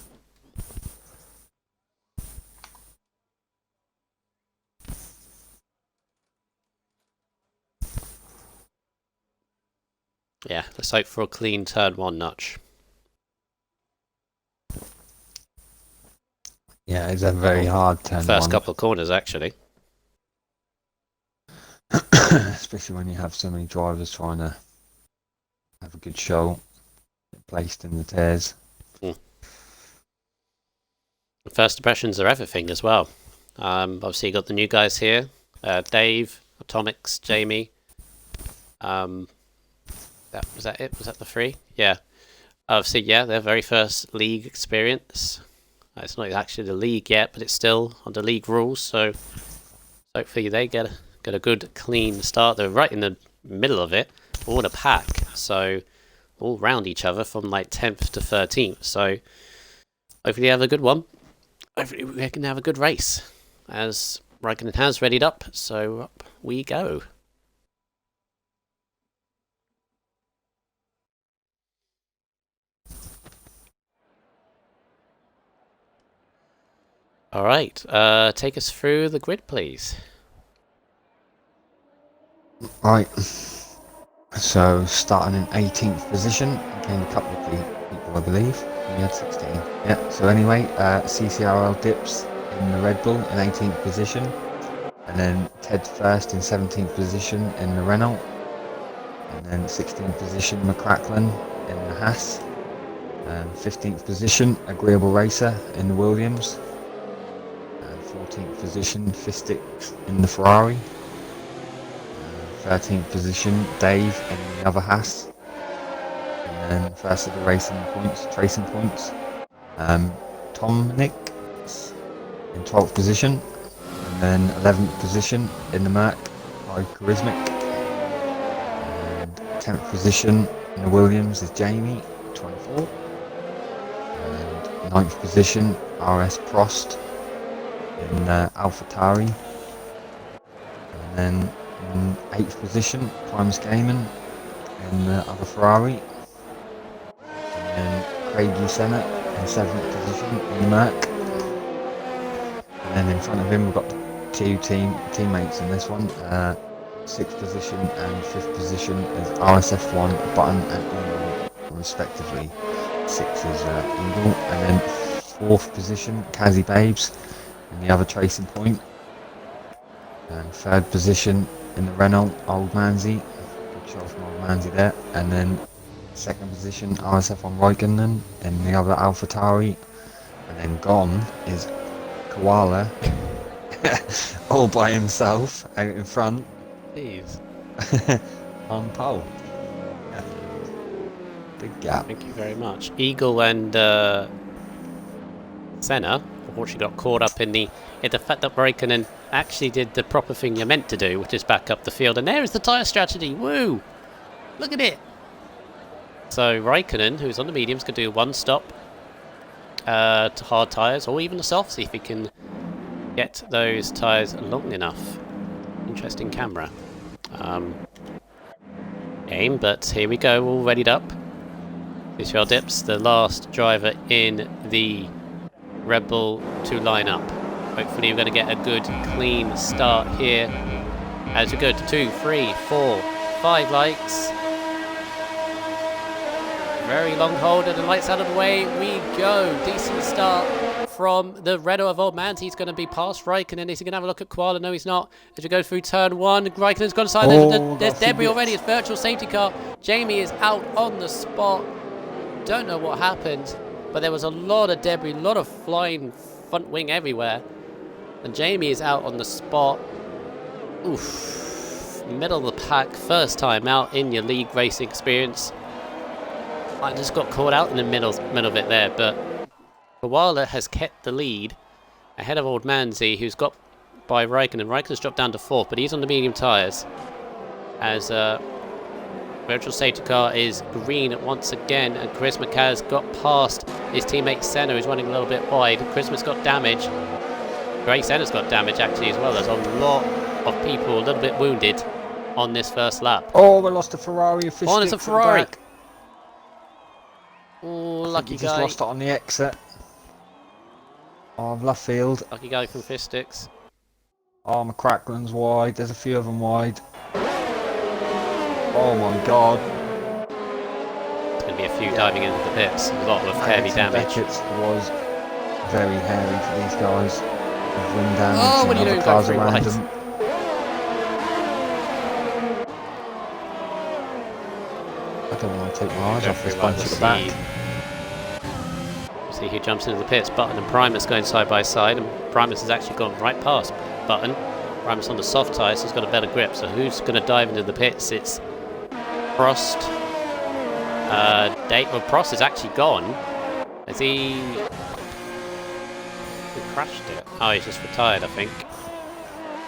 Yeah, let's hope for a clean turn one, Notch. Yeah, it's a very hard turn. First couple of corners, actually. Especially when you have so many drivers trying to have a good show, placed in the tears. First impressions are everything as well. Obviously, you got the new guys here: Dave, Atomics, Jamie. Was that it? Was that the three? Yeah. Obviously, yeah, their very first league experience. It's not actually the league yet, but it's still under league rules. So hopefully they get a good, clean start. They're right in the middle of it, all in a pack. So all round each other from like 10th to 13th. So hopefully they have a good one. Hopefully we can have a good race. As Raikkonen has readied up, so up we go. All right, take us through the grid, please. Right. So starting in 18th position, gained a couple of people, I believe. We had 16. Yeah. So anyway, CCRL dips in the Red Bull in 18th position, and then Ted first in 17th position in the Renault, and then 16th position McLachlan in the Haas, and 15th position Agreeable Racer in the Williams, and 14th position Fistix in the Ferrari. 13th position, Dave in the other Haas. And then first of the tracing points. Tom Nick in 12th position. And then 11th position in the Merc by Charismic. And 10th position in the Williams is Jamie, 24. And 9th position, RS Prost in AlphaTauri. And then in 8th position, Primus Gaiman in the other Ferrari. And then Craigie Sennett in 7th position in the Merc. And then in front of him we've got two teammates in this one. 6th position and 5th position is RSF1, Button and Eagle respectively. 6 is Eagle. And then 4th position, Kazi Babes in the other tracing point. And 3rd position in the Renault, Old Manzi. Good show from Old Manzi there. And then 2nd position, RSF on Raikkonen in the other AlphaTauri. And then gone is Koala, all by himself, out in front. Please. On pole. Yeah. Big gap. Thank you very much. Eagle and Senna unfortunately got caught up in the fact that Raikkonen actually did the proper thing you're meant to do, which is back up the field. And there is the tyre strategy. Woo! Look at it. So Raikkonen, who's on the mediums, could do one stop to hard tyres or even a soft, see if he can get those tyres long enough. Interesting camera. Game, but here we go, all readied up. Israel Dips, the last driver in the Red Bull to line up. Hopefully we're going to get a good clean start here as we go to 2, 3, 4, 5 likes. Very long hold and the lights out of the way. We go. Decent start from the Renault of Old Man. He's going to be past Raikkonen. Is he going to have a look at Koala? No, he's not. As we go through turn one, Raikkonen's gone side. There's debris already. It's virtual safety car. Jamie is out on the spot. Don't know what happened, but there was a lot of debris, a lot of flying front wing everywhere. And Jamie is out on the spot. Oof. Middle of the pack. First time out in your league racing experience. I just got caught out in the middle of it there, but Koala has kept the lead ahead of Old Manzi, who's got by Raikkonen. Raikkonen's dropped down to 4th, but he's on the medium tyres. As virtual safety car is green once again, and Charisma has got past his teammate Senna, who's running a little bit wide. Charisma's got damage. Greg Senna's got damage actually as well. There's a lot of people a little bit wounded on this first lap. Oh, we lost a Ferrari. Oh, there's a Ferrari. Oh, lucky guy. Just lost it on the exit of left field. Lucky guy from Fistix. Oh, McCracklin's wide. There's a few of them wide. Oh my god. There's going to be a few diving into the pits. A lot of heavy damage. Beckett's was very hairy for these guys. With wind damage. Oh, what are you doing? Cars around them. I don't want to take my eyes off this bunch at the back. See who jumps into the pits. Button and Primus going side by side, and Primus has actually gone right past Button. Primus on the soft tyres, so he's got a better grip. So who's going to dive into the pits? It's Prost. Prost is actually gone. Has he crashed it? Oh, he's just retired, I think.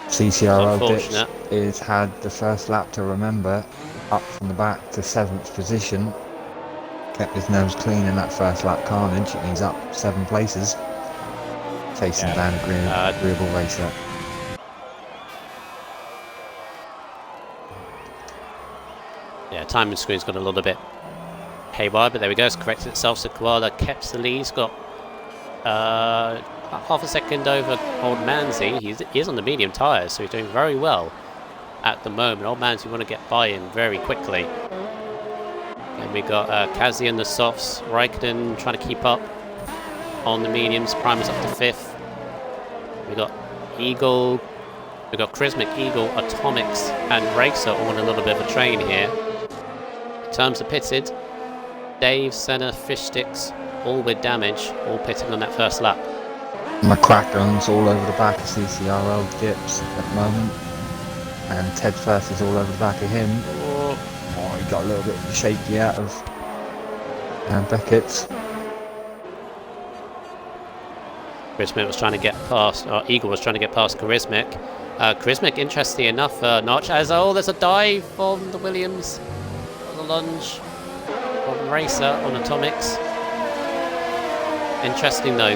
CCRO Dips has had the first lap to remember, up from the back to 7th position. Kept his nose clean in that first lap carnage, and he's up 7 places. Chasing down agreeable racer. Yeah, timing screen's got a little bit haywire, but there we go, it's corrected itself. So Koala kept the lead. He's got half a second over Old Manzi. He is on the medium tyres, so he's doing very well at the moment. Old Manzi want to get by him very quickly. And we got Kazi in the softs. Raikkonen trying to keep up on the mediums. Primus up to 5th. We got Eagle. We got Chrismic, Eagle, Atomics, and Racer all in a little bit of a train here. In terms of pitted, Dave, Senna, Fishsticks, all with damage, all pitting on that first lap. McCracken's all over the back of CCRL Dips at the moment, and Ted Firth is all over the back of him. Oh, he got a little bit shaky out of Beckett's. Charismic was trying to get past, or Eagle was trying to get past Charismic. Charismic, interestingly enough, Notch as there's a dive from the Williams. There's a lunge from Racer on Atomics. Interesting though,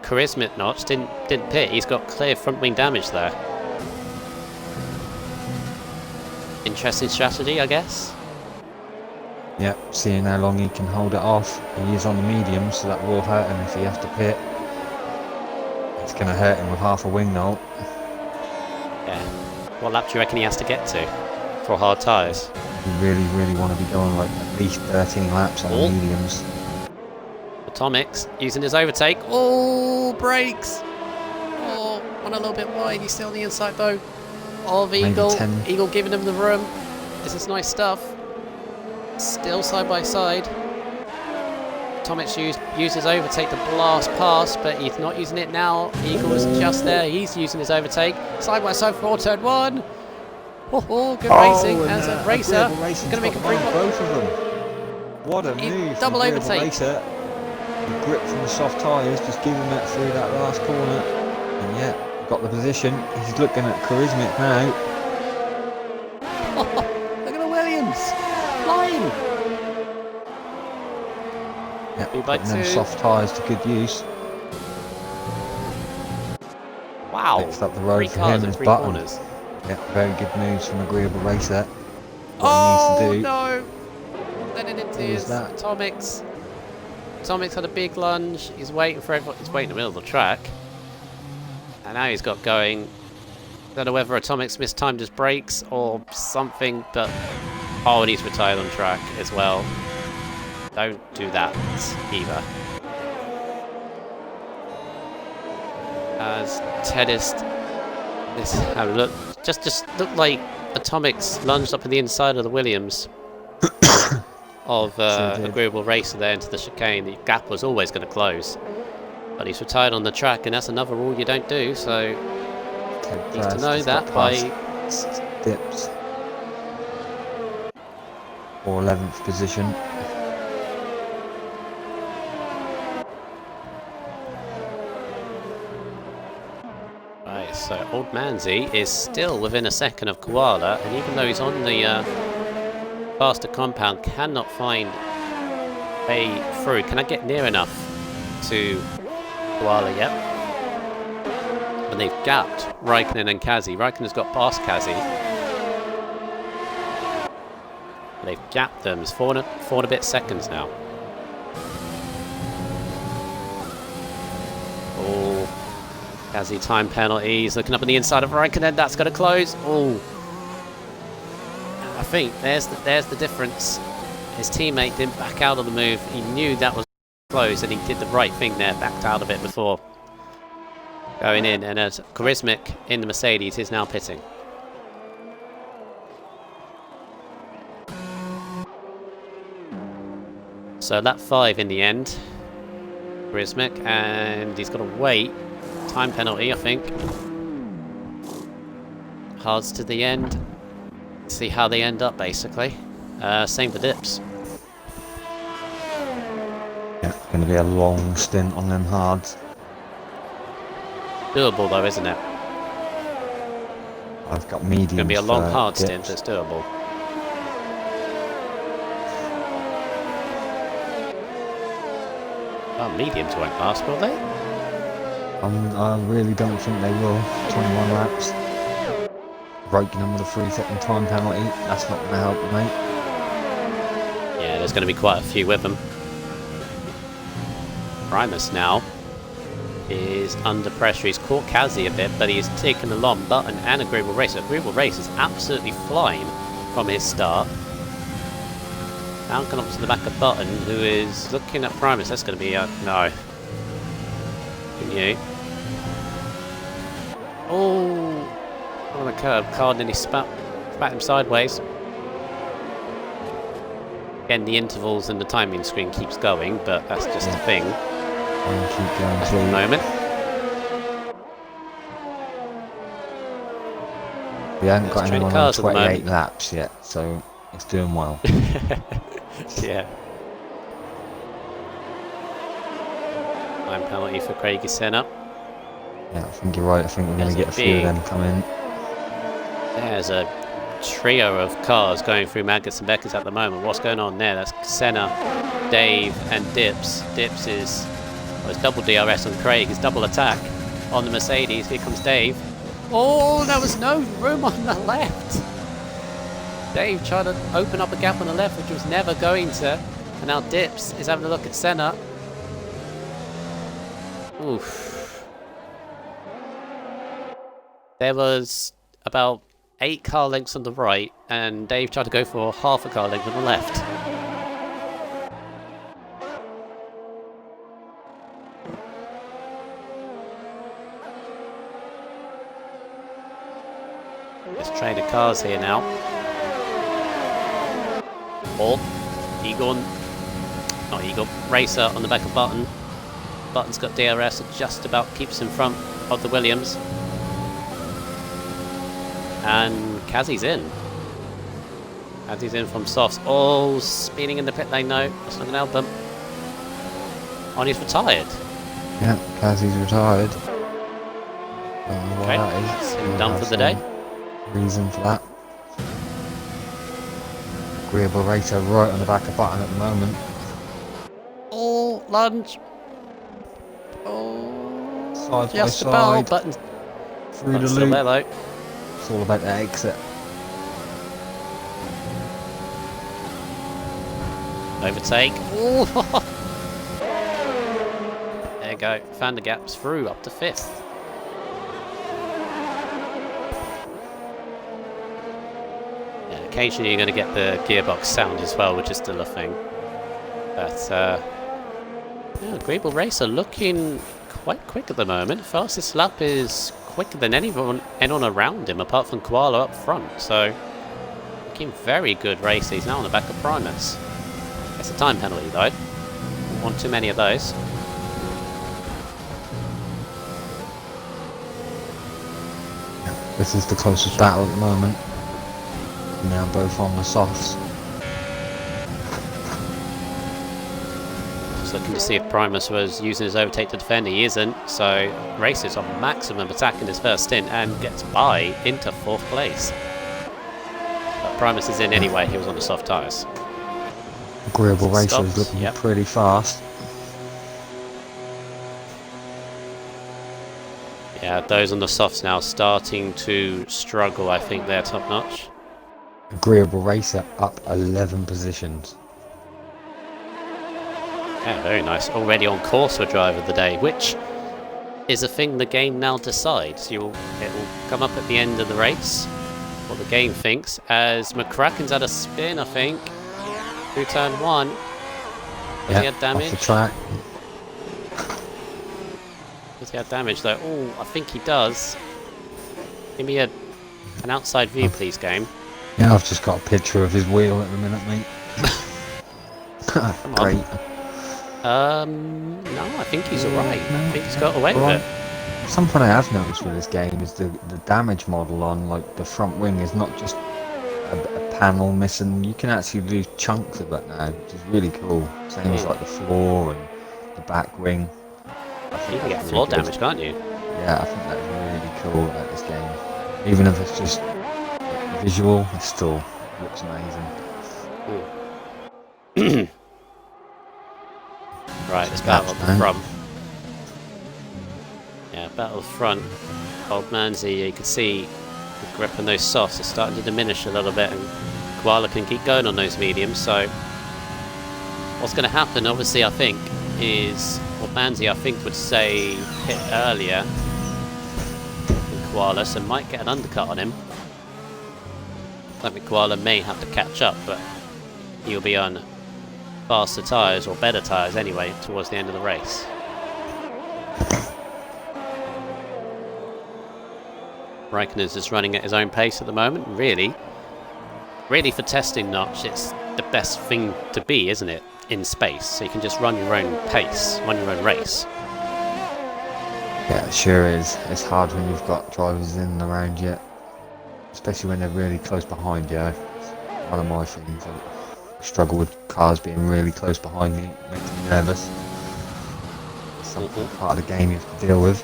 Charismic Notch didn't pit. He's got clear front wing damage there. Interesting strategy, I guess. Yep, seeing how long he can hold it off. He is on the medium, so that will hurt him if he has to pit. It's going to hurt him with half a wing though. Yeah. What lap do you reckon he has to get to for hard tyres? You really want to be going like at least 13 laps on the mediums. Atomics using his overtake. Oh, brakes! Oh, went a little bit wide. He's still on the inside though of Eagle. Eagle giving him the room. This is nice stuff. Still side by side. Atomics used his overtake to blast past, but he's not using it now. Eagle is just there. He's using his overtake. Side by side for turn 1. Oh, good racing as a Racer. Going to make a free both of them. What a move. Double overtake. Racer. The grip from the soft tyres, just giving that through that last corner. And yeah, got the position. He's looking at Charismic now. Oh, look at the Williams. Flying. Yeah, putting them soft tyres to good use. Wow. Next up the road for him is Button. Yeah, very good moves from Agreeable Racer. What he needs to do. No! Then it into his Atomics. Atomics had a big lunge. He's waiting for everyone. He's waiting in the middle of the track. And now he's got going. I don't know whether Atomics mistimed his brakes or something, but... Oh, and he's retired on track as well. don't do that either. As Tedis, this just looked like Atomics lunged up in the inside of the Williams of Agreeable Racer there into the chicane. The gap was always going to close, but he's retired on the track, and that's another rule you don't do. So needs to know that by dips or 11th position. Right, so Old Manzi is still within a second of Koala, and even though he's on the faster compound, cannot find a through. Can I get near enough to Koala yet? And they've gapped Raikkonen and Kazi. Raikkonen's got past Kazi. They've gapped them. It's 4 and a bit seconds now. Oh, Kazi time penalties. Looking up on the inside of Raikkonen. That's going to close. Oh, I think there's the difference. His teammate didn't back out of the move. He knew that was close, and he did the right thing there. Backed out of it before going in. And as Charismic in the Mercedes is now pitting. So lap 5 in the end. Charismic, and he's got to wait. Time penalty, I think. Hards to the end. See how they end up, basically. Same for dips. Yeah, it's going to be a long stint on them hards. Doable though, isn't it? I've got medium. It's going to be a long, hard stint, but it's doable. Oh, mediums won't last, will they? I really don't think they will. 21 laps. Breaking them with a 3-second time penalty. That's not going to help, mate. Yeah, there's going to be quite a few with them. Primus now is under pressure. He's caught Kazi a bit, but he's taken the long Button and Agreeable Racer. Agreeable Racer is absolutely flying from his start. Now come up to the back of Button, who is looking at Primus. That's going to be a no. Continue. Oh, on the curb, Card nearly spat him sideways. Again, the intervals and the timing screen keeps going, but that's just a thing. And keep going At the moment. We haven't got anyone on 28 laps laps yet, so it's doing well. Yeah. Time penalty for Craigie Senna. Yeah, I think you're right. I think we're going to get a few of them coming. There's a trio of cars going through Maggots and Beckers at the moment. What's going on there? That's Senna, Dave, and Dips. Dips is it's double DRS on Craig. It's double attack on the Mercedes. Here comes Dave. Oh, there was no room on the left. Dave tried to open up a gap on the left, which was never going to. And now Dips is having a look at Senna. Oof. There was about 8 car lengths on the right, and Dave tried to go for half a car length on the left. There's traded cars here now. Oh, not Eagle, Racer on the back of Button. Button's got DRS, it just about keeps in front of the Williams. And Kazi's in. Kazi's in from softs. Oh, speeding in the pit lane, no, that's not going to help them. Oni's retired. Yeah, Kazi's retired. Don't know why that is. Done for the day. Reason for that. Agreeable Racer right on the back of Button at the moment. Oh, lunge. Oh, side just by about. side. Button Through the still loop. there, though. It's all about the exit. Overtake. Oh. There you go. Found the gaps through up to 5th. Yeah, occasionally you're going to get the gearbox sound as well, which is still a thing. But yeah, Agreeable Racer looking quite quick at the moment. Fastest lap is quicker than anyone around him, apart from Koala up front. So looking very good race. He's now on the back of Primus. It's a time penalty though. Don't want too many of those. This is the closest battle at the moment. Now both on the softs. Just looking to see if Primus was using his overtake to defend. He isn't, so races on maximum attack in his first stint and gets by into 4th place. But Primus is in anyway. He was on the soft tyres. Agreeable Racer is looking pretty fast. Yeah, those on the softs now starting to struggle. I think they're top notch. Agreeable Racer up 11 positions. Yeah, very nice. Already on course for driver of the day, which is a thing the game now decides. It will come up at the end of the race, what the game thinks, as McCracken's had a spin, I think, through turn 1. Does he have damage? Off the track. Does he have damage though? Oh, I think he does. Give me an outside view, please, game. Yeah, I've just got a picture of his wheel at the minute, mate. Great. No, I think he's alright. I think he's got away with it. Something I have noticed with this game is the damage model on like the front wing is not just a panel missing. You can actually lose chunks of it now, which is really cool. Same as like the floor and the back wing. You can get floor damage, can't you? Yeah, I think that's really cool about this game. Even if it's just visual, it still looks amazing. Right, let's battle at the front. Yeah, battle front. Old Manzi, you can see the grip on those softs is starting to diminish a little bit, and Koala can keep going on those mediums. So what's going to happen, obviously, I think, is what Manzi, I think, would say hit earlier than Koala, so might get an undercut on him. I think Koala may have to catch up, but he'll be on faster tyres, or better tyres anyway, towards the end of the race. Raikkonen's just running at his own pace at the moment. Really for testing notch, it's the best thing to be, isn't it? In space, so you can just run your own pace, run your own race. Yeah, it sure is. It's hard when you've got drivers in and around you, especially when they're really close behind you. It's one of my things. I struggle with cars being really close behind me, it makes me nervous. It's something part of the game you have to deal with.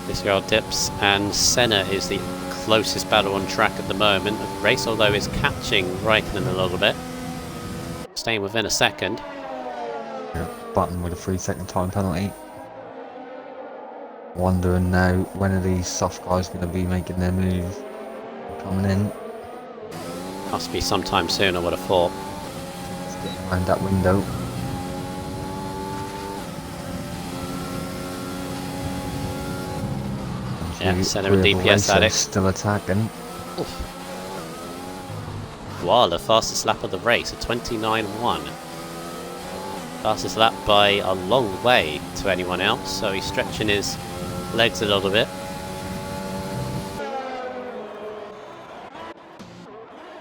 This year dips, and Senna is the closest battle on track at the moment. The race, although, is catching Raikkonen a little bit, staying within a second. Yeah, Button with a 3-second time penalty. Wondering now when are these soft guys going to be making their move, coming in. Must be sometime soon, I would have thought. Let's get around that window. Yeah, Senna and DPS at it. Still attacking. Koala, fastest lap of the race, a 29.1. Fastest lap by a long way to anyone else, so he's stretching his legs a little bit.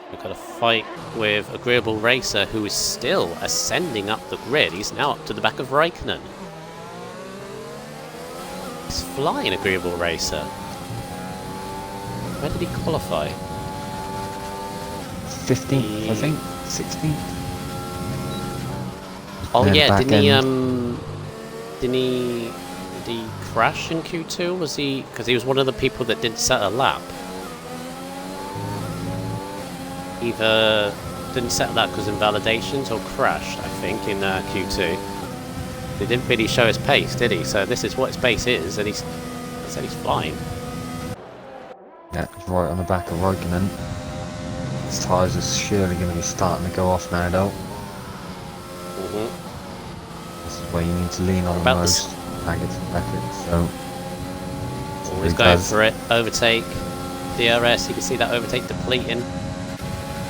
We've got a fight with Agreeable Racer, who is still ascending up the grid. He's now up to the back of Raikkonen. He's flying, Agreeable Racer. Where did he qualify? 15th, I think. 16th. Oh yeah, did he crash in Q2? Was he? Because he was one of the people that didn't set a lap. Either didn't set a lap because of invalidations, or crashed, I think, in Q2. He didn't really show his pace, did he? So this is what his pace is, and he's flying. Yeah, he's right on the back of Raikkonen. His tyres are surely going to be starting to go off now, though. This is where you need to lean on the most. Packets and packets, so... Always going for it. Overtake. DRS. You can see that overtake depleting.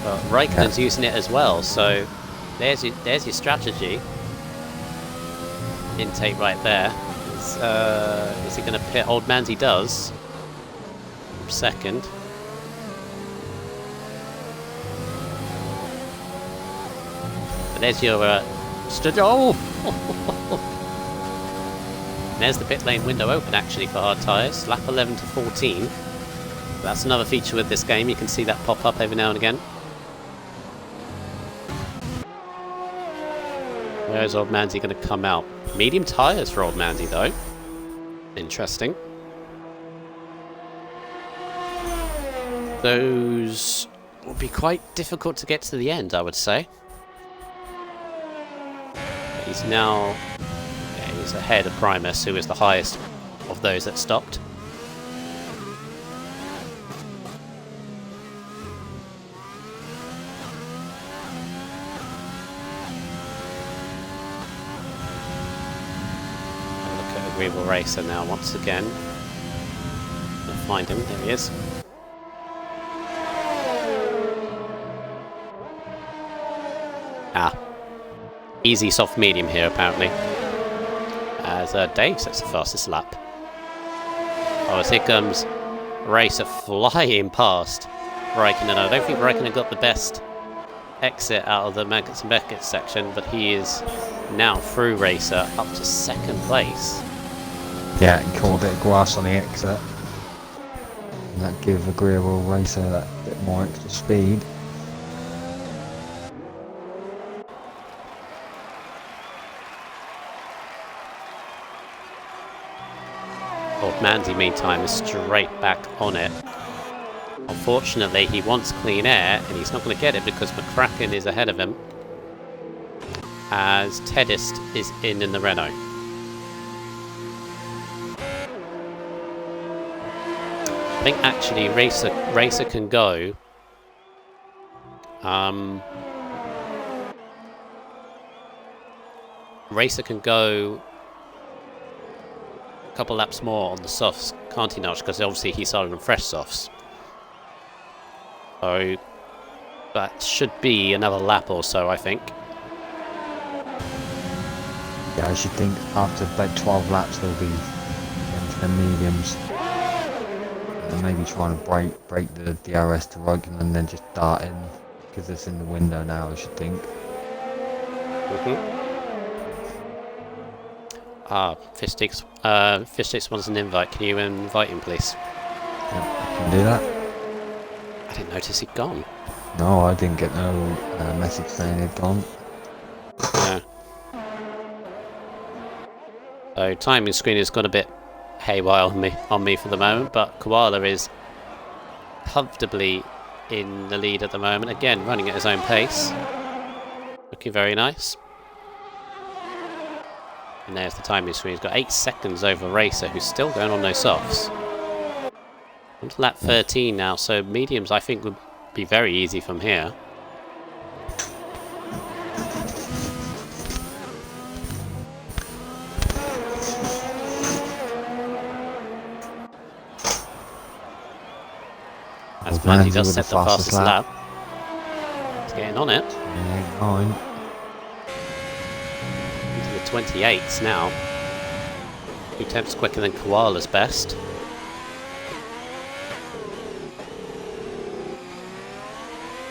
But Raikkonen's using it as well, so there's your strategy. Intake right there. Is he going to pit? Old Manzi does. Second. But there's your oh! There's the pit lane window open actually for hard tyres. Lap 11 to 14. That's another feature with this game. You can see that pop up every now and again. Where is Old Manzi going to come out? Medium tyres for Old Manzi though. Interesting. Those will be quite difficult to get to the end, I would say. He's now... yeah, he's ahead of Primus, who is the highest of those that stopped. Agreeable Racer now once again. I'll find him, there he is. Ah. Easy soft medium here apparently. As Dave sets the fastest lap. Oh, as here comes Racer flying past Raikkonen. I don't think Raikkonen got the best exit out of the Maggots and Beckett section, but he is now through Racer up to second place. Yeah, he caught a bit of grass on the exit. And that give Agreeable Racer that bit more extra speed. Old Manzi, meantime, is straight back on it. Unfortunately, he wants clean air, and he's not going to get it because McCracken is ahead of him. As Tedist is in the Renault. I think actually Racer can go. Racer can go a couple laps more on the softs, can't he, Notch? Because obviously he started on fresh softs. So that should be another lap or so, I think. Yeah, I should think after about 12 laps they'll be into the mediums. And maybe trying to break the DRS to Raikkonen and then just dart in, because it's in the window now, I should think. Fishtix wants an invite. Can you invite him, please? Yeah, I can do that. I didn't notice he'd gone. No, I didn't get no message saying he'd gone. Yeah. So timing screen has gone a bit haywire on me for the moment, but Koala is comfortably in the lead at the moment. Again, running at his own pace. Looking very nice. And there's the timing screen. He's got 8 seconds over Racer, who's still going on no softs. On to lap 13 now, so mediums I think would be very easy from here. As Manzi does set the fastest lap. He's getting on it. 9. Into the 28s now. 2 tenths quicker than Koala's best.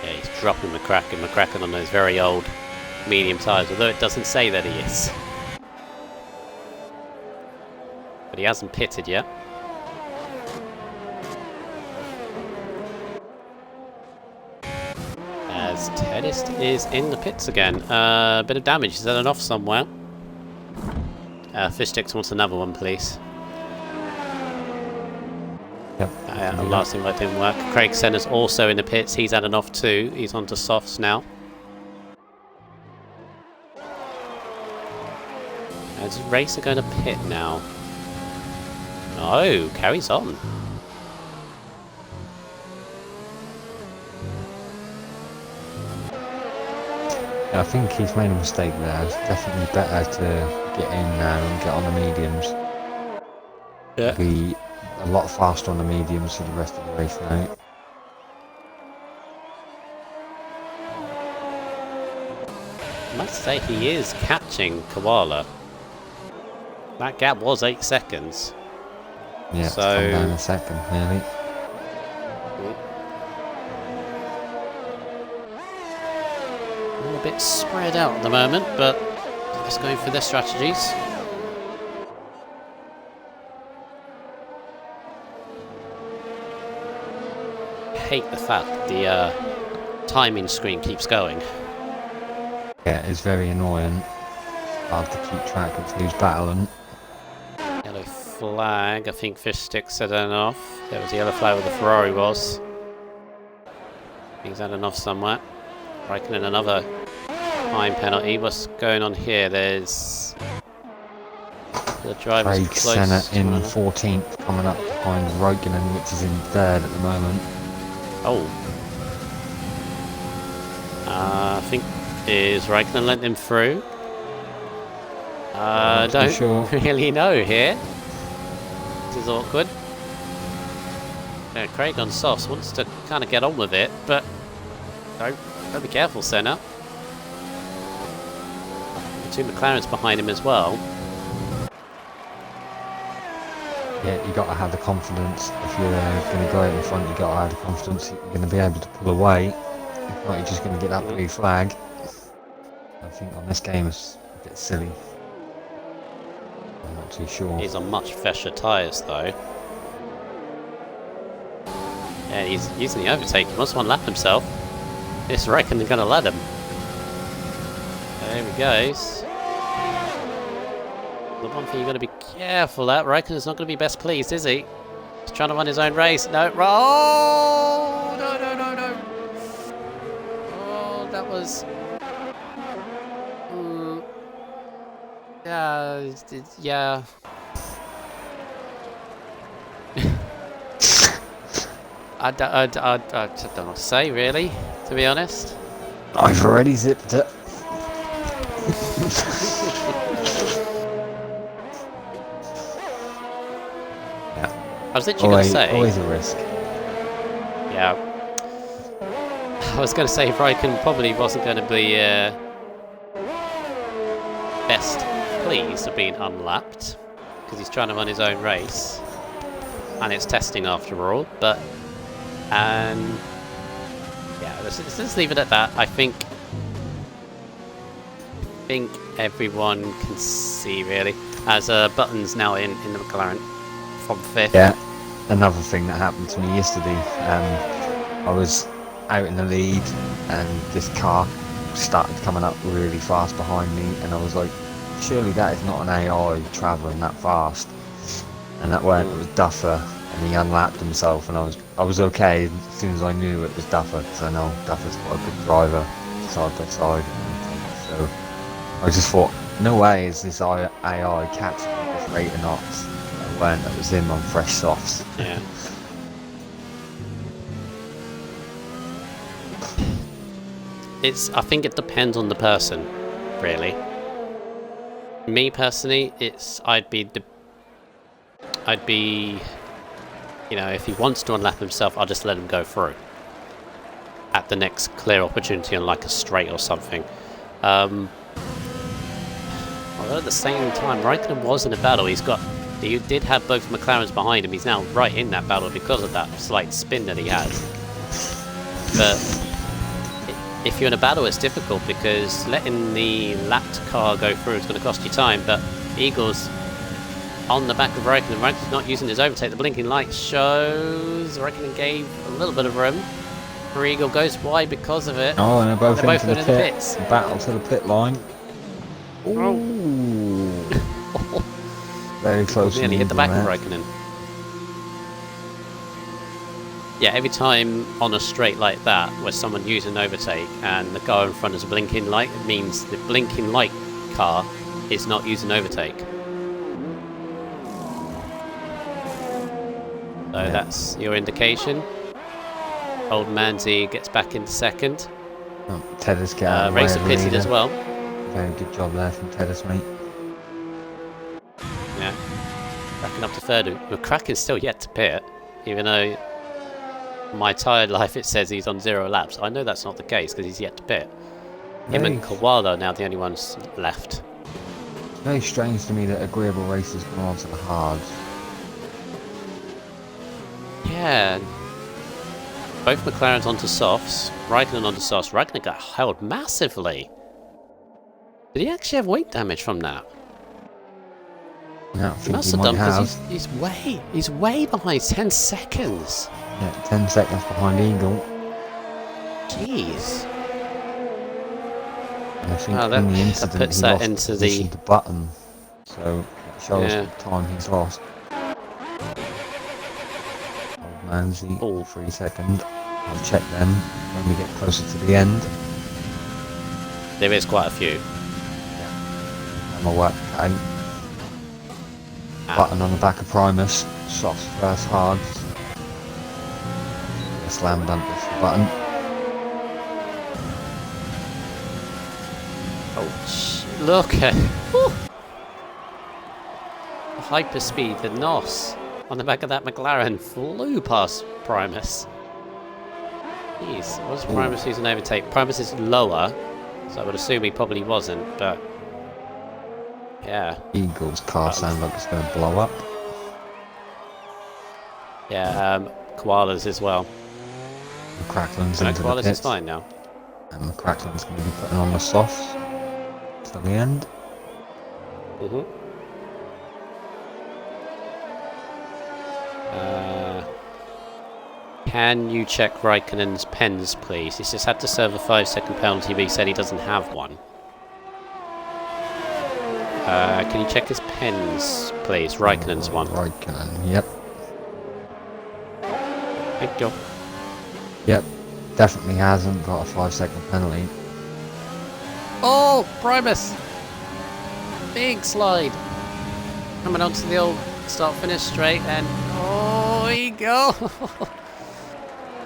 Yeah, he's dropping McCracken on those very old medium tyres, although it doesn't say that he is. But he hasn't pitted yet. As Tedist is in the pits again. Bit of damage. Is that an off somewhere? Fishtix wants another one, please. Yep. The last thing that didn't work. Craig Senna's also in the pits. He's had an off too. He's on to softs now. Is Racer going to pit now? No, carries on. I think he's made a mistake there. It's definitely better to get in now and get on the mediums. Yeah. a lot faster on the mediums for the rest of the race now. I must say he is catching Koala. That gap was 8 seconds. Yeah, so it's come down a second, nearly. All a bit spread out at the moment, but just going for their strategies. I hate the fact that the timing screen keeps going. Yeah, it's very annoying. Hard to keep track of who's battling. Yellow flag, I think Fish Stick set an off. There was a yellow flag where the Ferrari was. He's had an off somewhere. Raikkonen another time penalty. What's going on here? There's the driver's Craig close Senna to in one another. 14th, coming up behind Raikkonen, which is in 3rd at the moment. Oh. I think is Raikkonen let him through. Don't really know here. This is awkward. Yeah, Craig on softs wants to kind of get on with it, but don't be careful, Senna. The 2 McLarens behind him as well. Yeah, you got to have the confidence. If you're going to go out in front, you got to have the confidence that you're going to be able to pull away. If not, you're just going to get that blue flag. I think on this game it's a bit silly. I'm not too sure. He's on much fresher tyres though. Yeah, he's using the overtake. He wants to unlap himself. This reckon they're going to let him. There he goes. The one thing you've got to be careful at, Raikkonen's not going to be best pleased, is he? He's trying to run his own race. No, oh, no. Oh, that was... yeah. I don't know what to say, really, to be honest. I've already zipped it. I was literally going to say... Always a risk. Yeah. I was going to say Raikkonen probably wasn't going to be best pleased of being unlapped, because he's trying to run his own race. And it's testing after all, but... yeah, let's leave it at that. I think everyone can see, really, as Button's now in the McLaren from 5th. Yeah, another thing that happened to me yesterday. I was out in the lead and this car started coming up really fast behind me, and I was like, surely that is not an AI travelling that fast. And that went, it was Duffer, and he unlapped himself, and I was okay as soon as I knew it was Duffer, because I know Duffer's quite a good driver, side by side. So I just thought, no way is this AI catching this rate of knots. That was him on fresh softs. Yeah. I think it depends on the person, really. Me personally, I'd be, you know, if he wants to unlap himself, I'll just let him go through at the next clear opportunity on like a straight or something. Although at the same time, Raikkonen was in a battle. He did have both McLarens behind him. He's now right in that battle because of that slight spin that he has. But if you're in a battle, it's difficult because letting the lapped car go through is going to cost you time. But Eagle's on the back of Raikkonen. Raikkonen's not using his overtake. The blinking light shows Raikkonen gave a little bit of room. Eagle goes wide because of it. Oh, and they're both into the pits. Battle to the pit line. Ooh. Very close. Nearly hit the back of Raikkonen. Yeah, every time on a straight like that, where someone uses an overtake and the car in front is a blinking light, it means the blinking light car is not using overtake. So that's your indication. Old Manzi gets back into 2nd. Oh, Tedder's getting Racer pitted as well. Very good job there from Tedder's, mate. Yeah. Backing up to third. McCracken's still yet to pit, even though my tired life it says he's on 0 laps. I know that's not the case because he's yet to pit. Him and Koala are now the only ones left. It's very strange to me that Agreeable Racer's gone on to the hards. Yeah. Both McLarens onto softs. Raikkonen onto softs. Raikkonen got held massively. Did he actually have weight damage from that? Yeah, I He think must he have done might because have. he's way behind. 10 seconds. Yeah, 10 seconds behind Eagle. Jeez. And I think Oh, in the that incident puts he that lost into position the- to Button. So it shows Yeah. the time he's lost. Old Manzi, Oh. 3 seconds. I'll check them when we get closer to the end. There is quite a few. And my work out. Button on the back of Primus. Softs first hards. A slam dunk for Button. Oh, look at the hyperspeed, the NOS on the back of that McLaren flew past Primus. Jeez, was Primus using overtake? Primus is lower, so I would assume he probably wasn't, but yeah. Eagle's car sounds like it's going to blow up. Yeah, Koalas as well. McCracklin's No, into the Koalas pits. is fine now. And McCracklin's going to be putting on the softs to the end. Can you check Raikkonen's pens, please? He's just had to serve a 5-second penalty, but he said he doesn't have one. Can you check his pens, please? Raikkonen's one. Raikkonen, yep. Thank you. Yep, definitely hasn't got a 5-second penalty. Oh, Primus! Big slide. Coming onto the old start-finish straight, and oh, Eagle!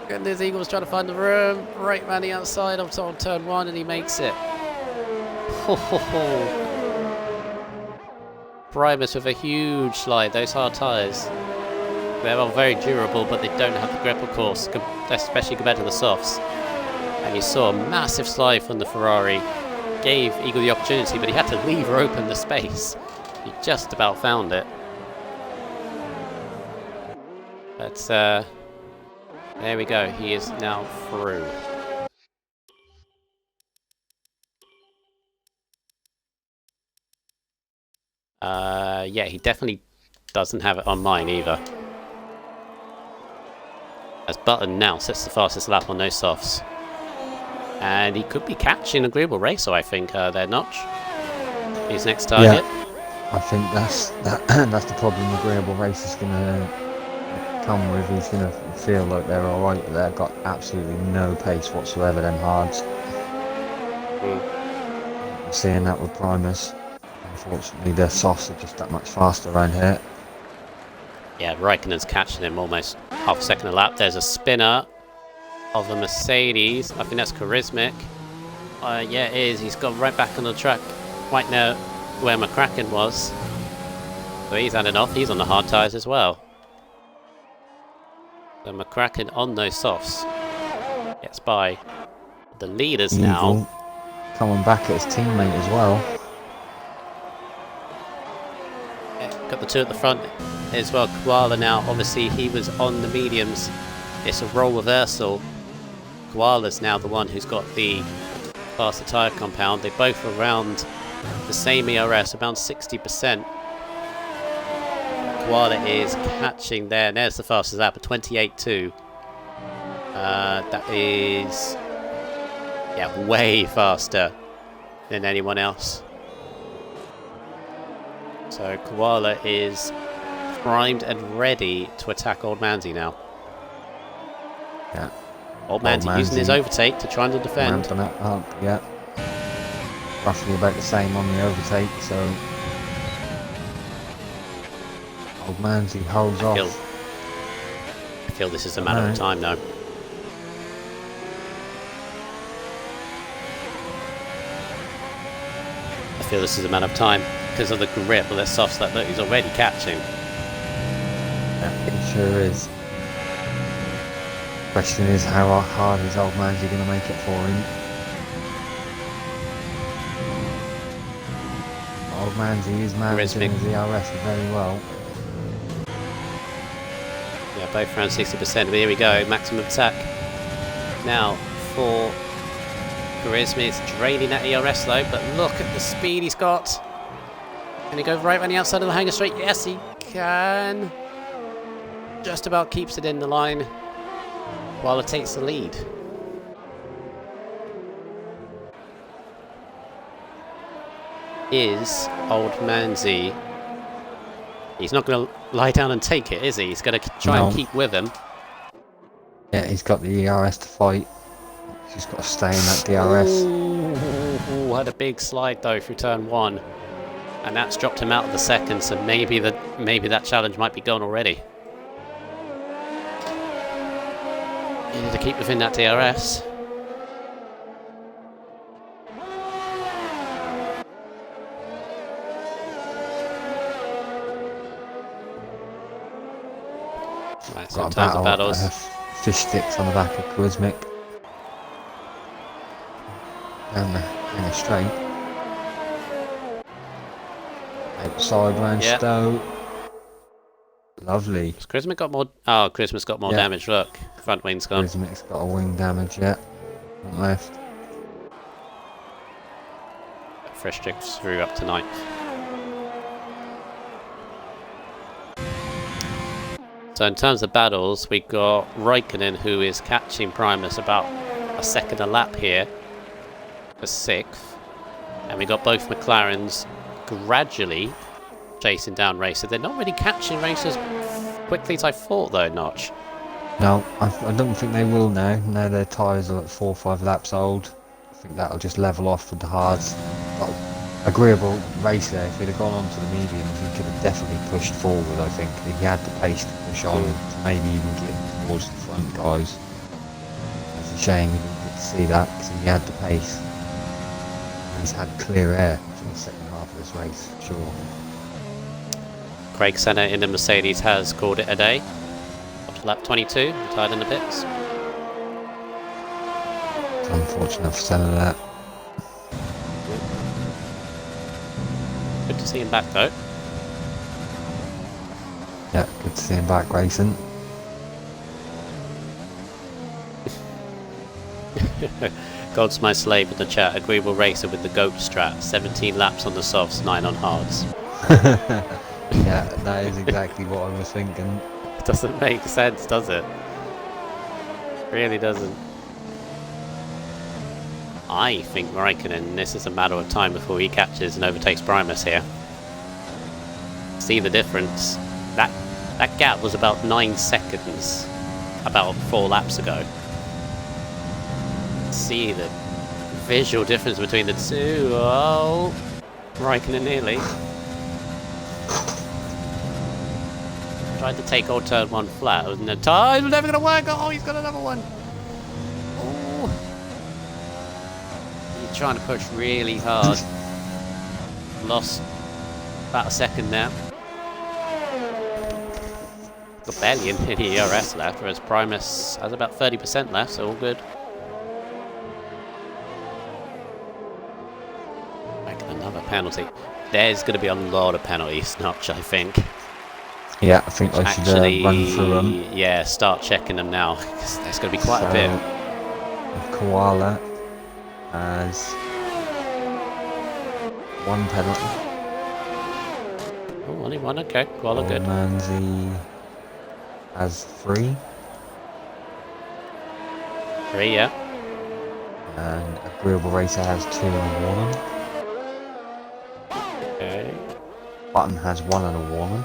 Goodness, Eagle's trying to find the room. Right man the outside on turn 1, and he makes it. Ho ho ho! Primus with a huge slide. Those hard tyres. They are very durable, but they don't have the grip, of course, especially compared to the softs. And you saw a massive slide from the Ferrari. Gave Eagle the opportunity, but he had to lever open the space. He just about found it. But there we go. He is now through. Yeah, he definitely doesn't have it on mine either. As Button now sets the fastest lap on those softs. And he could be catching Agreeable Racer, I think, there, Notch. His next target. Yeah, I think that's the problem Agreeable Racer's going to come with. He's going to feel like they're alright, but they've got absolutely no pace whatsoever, them hards. I'm seeing that with Primus. Unfortunately, their softs are just that much faster around here. Yeah, Raikkonen's catching him almost half a second a lap. There's a spinner of a Mercedes. I think that's Charismatic. Yeah, it is. He's gone right back on the track right now where McCracken was. So he's had enough. He's on the hard tyres as well. So McCracken on those softs gets by the leaders Eagle now. coming back at his teammate as well. Got the two at the front as well. Koala now, obviously he was on the mediums. It's a role reversal. Koala's now the one who's got the faster tyre compound. They both are around the same ERS, around 60%. Koala is catching there. And there's the fastest lap, 28.2. That is, yeah, way faster than anyone else. So Koala is primed and ready to attack Old Manzi now. Yeah. Old Manzi using his overtake to try and defend. Ramping it up, yeah. Roughly about the same on the overtake, so Old Manzi holds off. I feel this is a matter of time now. I feel this is a matter of time because of the grip of the softs that look, he's already catching. sure is. Question is, how hard is old Manzi going to make it for him? Old Manzi is managing his ERS very well. Yeah, both around 60%. But here we go, maximum attack. Now for Charisma, it's draining that ERS though, but look at the speed he's got. Can he go right around the outside of the hangar straight? Yes, he can. Just about keeps it in the line while it takes the lead. Is old Manzi? He's not going to lie down and take it, is he? He's going to try and keep with him. Yeah, he's got the ERS to fight. He's got to stay in that DRS. Ooh, had a big slide though through turn 1, and that's dropped him out of the second. So maybe that challenge might be gone already. You need to keep within that DRS. Right, so in terms of battles, fish sticks on the back of Charismic. Down the straight. Outside round Stowe. Lovely. Has Charisma got more? Oh, Charisma's got more damage. Look, front wing's gone. Charismic's got a wing damage yet. Front left. Fresh sticks through up to 9th. So in terms of battles, we got Raikkonen, who is catching Primus about a second a lap here for 6th, and we got both McLarens gradually chasing down racers. They're not really catching racers quickly as I thought though, Notch. No, I don't think they will now. Now their tyres are like 4 or 5 laps old. I think that'll just level off with the hards. But agreeable race there. If he'd have gone on to the mediums, he could have definitely pushed forward, I think. He had the pace to push on, to maybe even get towards the front guys. It's a shame we didn't get to see that, because he had the pace. And he's had clear air for the second half of this race, for sure. Craig Senna in the Mercedes has called it a day. Up to lap 22, retired in the pits. It's unfortunate for Senna that. Good to see him back though. Yeah, good to see him back racing. God's my slave in the chat. Agreeable racer with the GOAT strat. 17 laps on the softs, 9 on hards. Yeah, that is exactly what I was thinking. Doesn't make sense, does it? Really doesn't. I think Raikkonen, this is a matter of time before he catches and overtakes Primus here. See the difference? That gap was about 9 seconds about 4 laps ago. See the visual difference between the two. Oh, Raikkonen nearly. Tried to take old turn 1 flat. Wasn't it? It's never going to work. Oh, he's got another one. Oh. He's trying to push really hard. Lost about a second there. Got barely any ERS left, whereas Primus has about 30% left, so all good. Making another penalty. There's going to be a lot of penalties, Notch, I think. Yeah, I think I should run through them. Yeah, start checking them now, because there's going to be quite a bit. Koala has 1 penalty. Oh, only 1, okay. Koala good. Manzi has 3. 3, yeah. And Agreeable Racer has 2 and a warning. Okay. Button has 1 and a warning.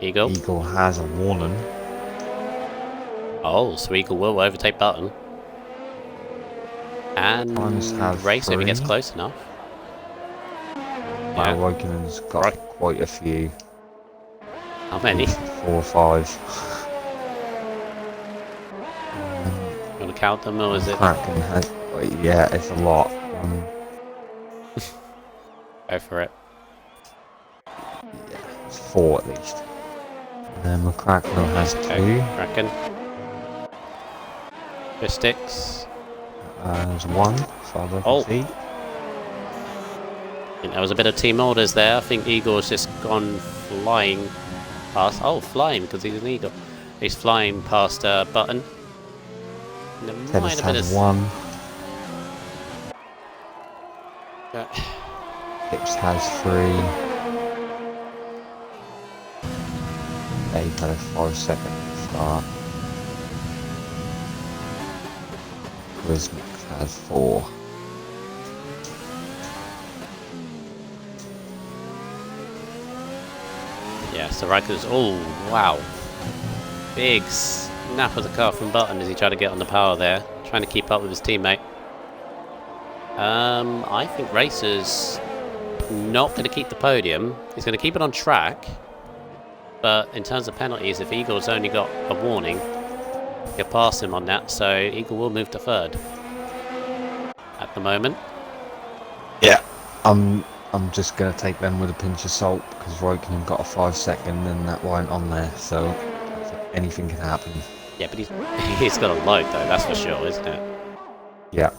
Eagle has a warning. Oh, so Eagle will overtake Button. And Racer if he gets close enough. Well, Raikkonen's got quite a few. How many? 4 or 5. You want to count them, or is it? Yeah, it's a lot. Go for it. Yeah, it's 4 at least. McCracknell has 2. Kraken. Fistics. There's 1, as far as I can see. I think there was a bit of team orders there. I think Eagle's just gone flying past. Oh, flying because he's an Eagle. He's flying past Button. Tennis has 1. Tips has 3. Dave had a 5-second start. Wismix has 4. Yeah, so Riker's. Oh, wow. Big snap of the car from Button as he tried to get on the power there. Trying to keep up with his teammate. I think Racer's not going to keep the podium. He's going to keep it on track. But in terms of penalties, if Eagle's only got a warning, he'll pass him on that. So Eagle will move to 3rd at the moment. Yeah. I'm just going to take them with a pinch of salt because Roykinen got a 5-second and that weren't on there, so anything can happen. Yeah, but he's got a load though, that's for sure, isn't it? Yeah.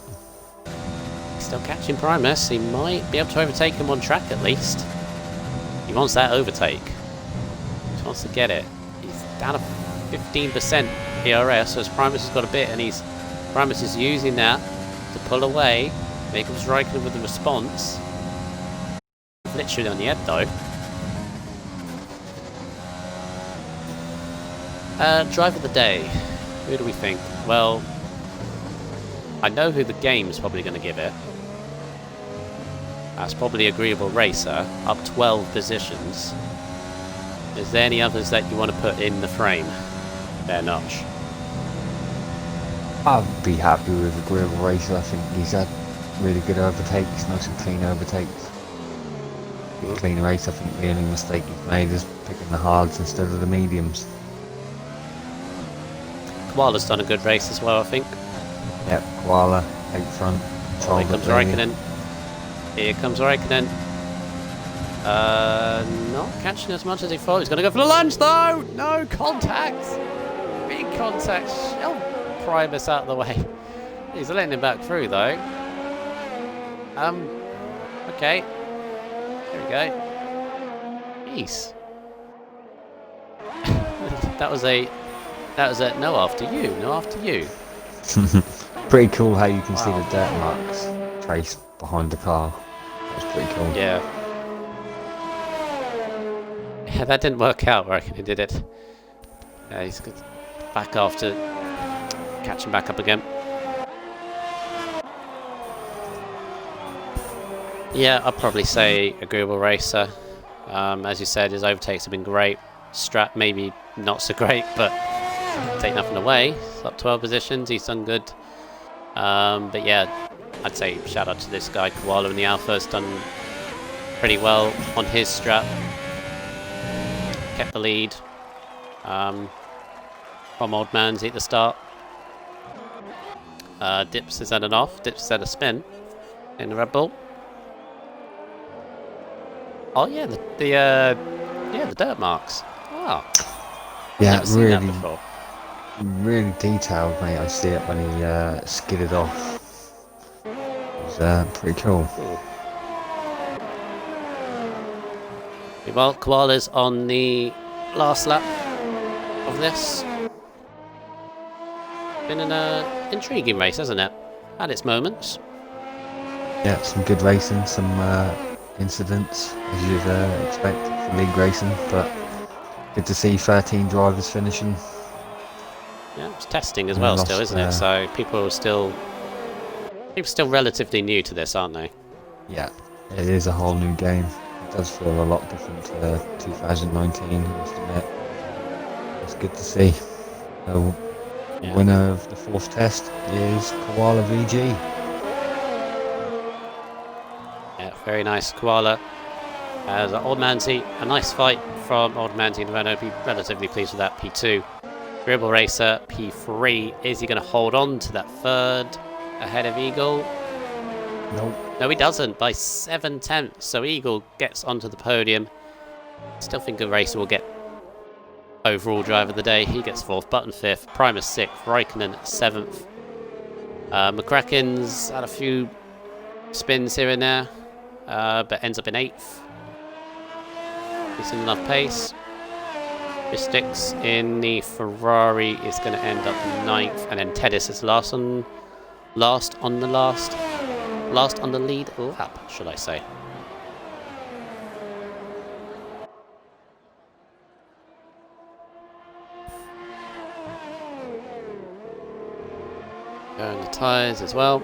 He's still catching Primus. He might be able to overtake him on track at least. He wants that overtake. He wants to get it. He's down to 15% ERS, so his Primus has got a bit, and Primus is using that to pull away. Here comes Raikkonen with the response. Literally on the head though. Drive of the day. Who do we think? Well, I know who the game's probably going to give it. That's probably Agreeable Racer, up 12 positions. Is there any others that you want to put in the frame there, Notch? I'd be happy with Agreeable Racer. I think he's had really good overtakes, nice and clean overtakes. Clean race. I think the only mistake he's made is picking the hards instead of the mediums. Koala's done a good race as well, I think. Yep, Koala, out front. Oh, here comes Raikkonen. Here comes Raikkonen. Not catching as much as he thought. He's going to go for the lunge though! No contact! Big contact. Shell Primus out of the way. He's letting him back through though. Okay. There we go. Jeez. that was a no after you. No after you. Pretty cool how you can see the dirt marks traced behind the car. That was pretty cool. Yeah. Yeah, that didn't work out. I reckon he did it. Yeah, he's good. Back after catching back up again. Yeah, I'd probably say Agreeable Racer. As you said, his overtakes have been great. Strat maybe not so great, but take nothing away. It's up 12 positions, he's done good. But yeah, I'd say shout out to this guy, Koala in the Alpha, has done pretty well on his strat. Kept the lead from Old Man's at the start. Dips has had an off, Dips has had a spin in the Red Bull. Oh yeah, the dirt marks. Oh, yeah, really detailed, mate. I see it when he skidded off. It was pretty cool. Well, Koala's on the last lap of this. Been an intriguing race, hasn't it? Had its moments. Yeah, some good racing, some incidents, as you'd expect for league racing, but good to see 13 drivers finishing. Yeah, it's testing as well still, isn't it? So people are still relatively new to this, aren't they? Yeah, it is a whole new game. It does feel a lot different to 2019, I must admit. It's good to see. So, the winner of the fourth test is Koala VG. Yeah, very nice, Koala. As Old Manzy, a nice fight from Old Manzy and Renault. Be relatively pleased with that. P2. Agreeable Racer, P3. Is he going to hold on to that third ahead of Eagle? Nope. No, he doesn't, by 7/10. So Eagle gets onto the podium. Still think a Racer will get overall driver of the day. He gets 4th, Button 5th, Primus 6th, Raikkonen 7th. McCracken's had a few spins here and there, but ends up in 8th. Decent enough pace. Mystics in the Ferrari is going to end up 9th, and then Tedis is last on the lead lap, should I say. Going the tyres as well.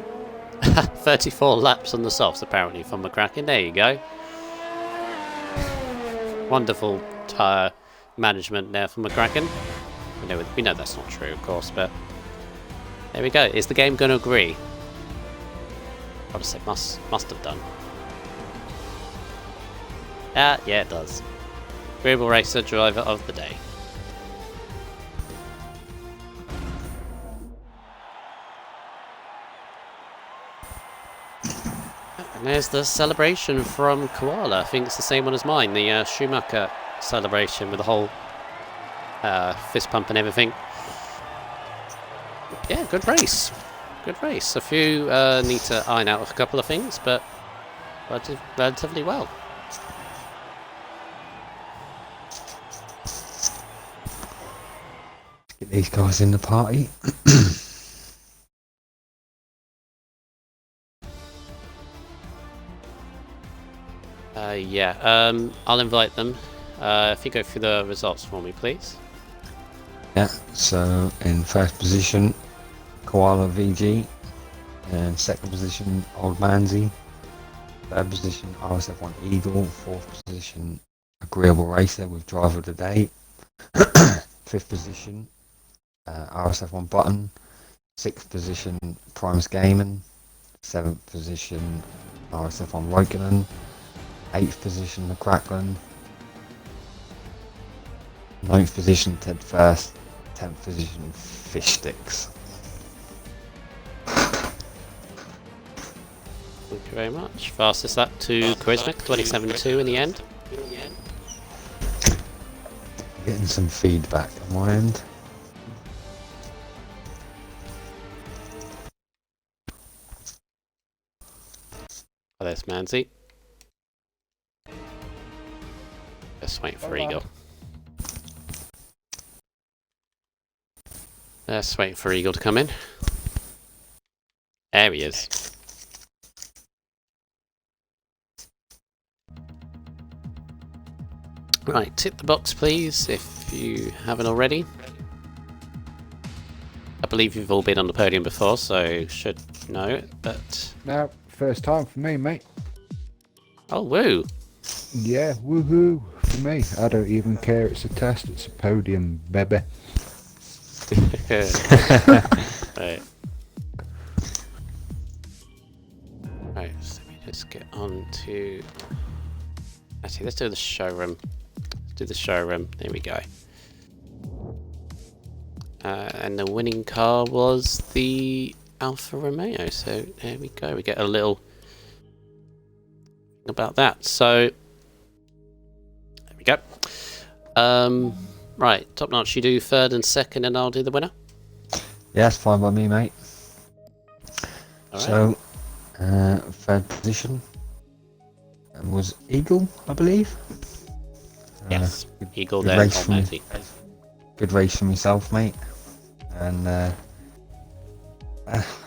34 laps on the softs apparently from McCracken. There you go. Wonderful tyre management there from McCracken. We know that's not true, of course, but there we go. Is the game going to agree? I'll just say must have done. Yeah, it does. Agreeable Racer driver of the day. And there's the celebration from Koala. I think it's the same one as mine, the Schumacher celebration with the whole fist pump and everything. Yeah, good race. Good race. A few need to iron out a couple of things, but relatively well. Get these guys in the party. I'll invite them. If you go through the results for me, please. Yeah, so in first position, Koala VG, and second position, Old Manzi, third position, RSF1 Eagle, fourth position, Agreeable Racer with Driver of the Day, fifth position, RSF1 Button, sixth position, Primus Gaming, seventh position, RSF1 Raikkonen, 8th position, McCracken, 9th position, Ted First, 10th position, Fish Sticks. Thank you very much. Fastest lap to Charismic, 27.2 in the end. Getting some feedback on my end. Oh, there's Manzi. Just waiting for Eagle. Just waiting for Eagle to come in. There he is. Right, tick the box please if you haven't already. I believe you've all been on the podium before, so should know it, but... No, first time for me, mate. Oh, woo! Yeah, woohoo for me. I don't even care, it's a test, it's a podium, baby. Right. Right, so let me just get on to... Actually, let's do the showroom. Let's do the showroom. There we go. And the winning car was the Alfa Romeo. So there we go. We get a little about that. So there we go. Right, top notch. You do third and second, and I'll do the winner. Yeah, that's fine by me, mate. All right. So, third position was Eagle, I believe. Yes, Eagle good there. race from- Almighty. Good race for myself, mate. And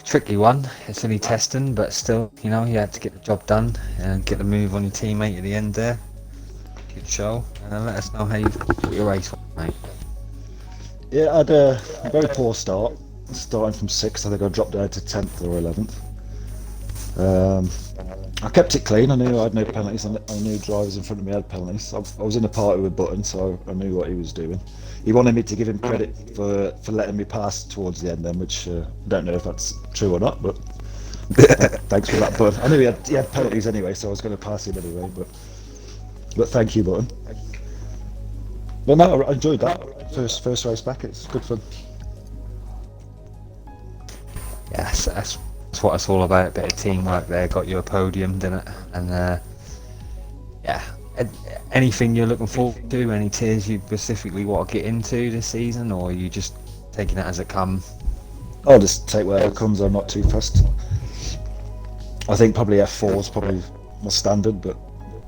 tricky one. It's only testing, but still, you know, you had to get the job done and get the move on your teammate at the end there. Good show. And let us know how you thought your race was, mate. Yeah, I had a very poor start. Starting from 6th, I think I dropped down to 10th or 11th. I kept it clean. I knew I had no penalties. I knew drivers in front of me had penalties. I was in a party with Button, so I knew what he was doing. He wanted me to give him credit for letting me pass towards the end then, which I don't know if that's true or not, but thanks for that, Button. I knew he had penalties anyway, so I was going to pass him anyway, but thank you, Button. But no, I enjoyed that. First race back, it's good fun. Yes, that's what it's all about. A bit of teamwork there. Got you a podium, didn't it? And yeah, Anything you're looking forward to? Any tiers you specifically want to get into this season, or are you just taking it as it comes? I'll just take whatever comes. I'm not too fussed. I think probably F4 is probably my standard, but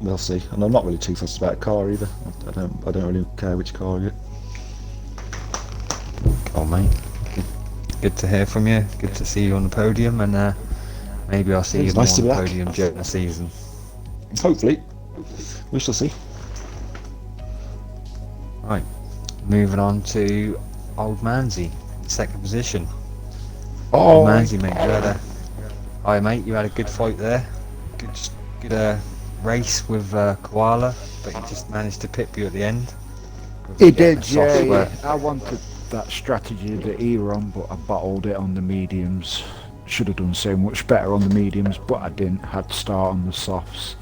we'll see. And I'm not really too fussed about a car either. I don't really care which car I get. Oh, mate. Good to hear from you. Good to see you on the podium, and maybe I'll see It's you more nice to on the be back. podium during the season. Hopefully, we shall see. Right, moving on to Old Manzi, second position. Oh, Old Manzi, mate, hi mate, you had a good fight there. Good race with Koala, but he just managed to pip you at the end. he Getting did, a soft yeah. work. I wanted that strategy that he ran, but I battled it on the mediums. Should have done so much better on the mediums, but I didn't. Had to start on the softs,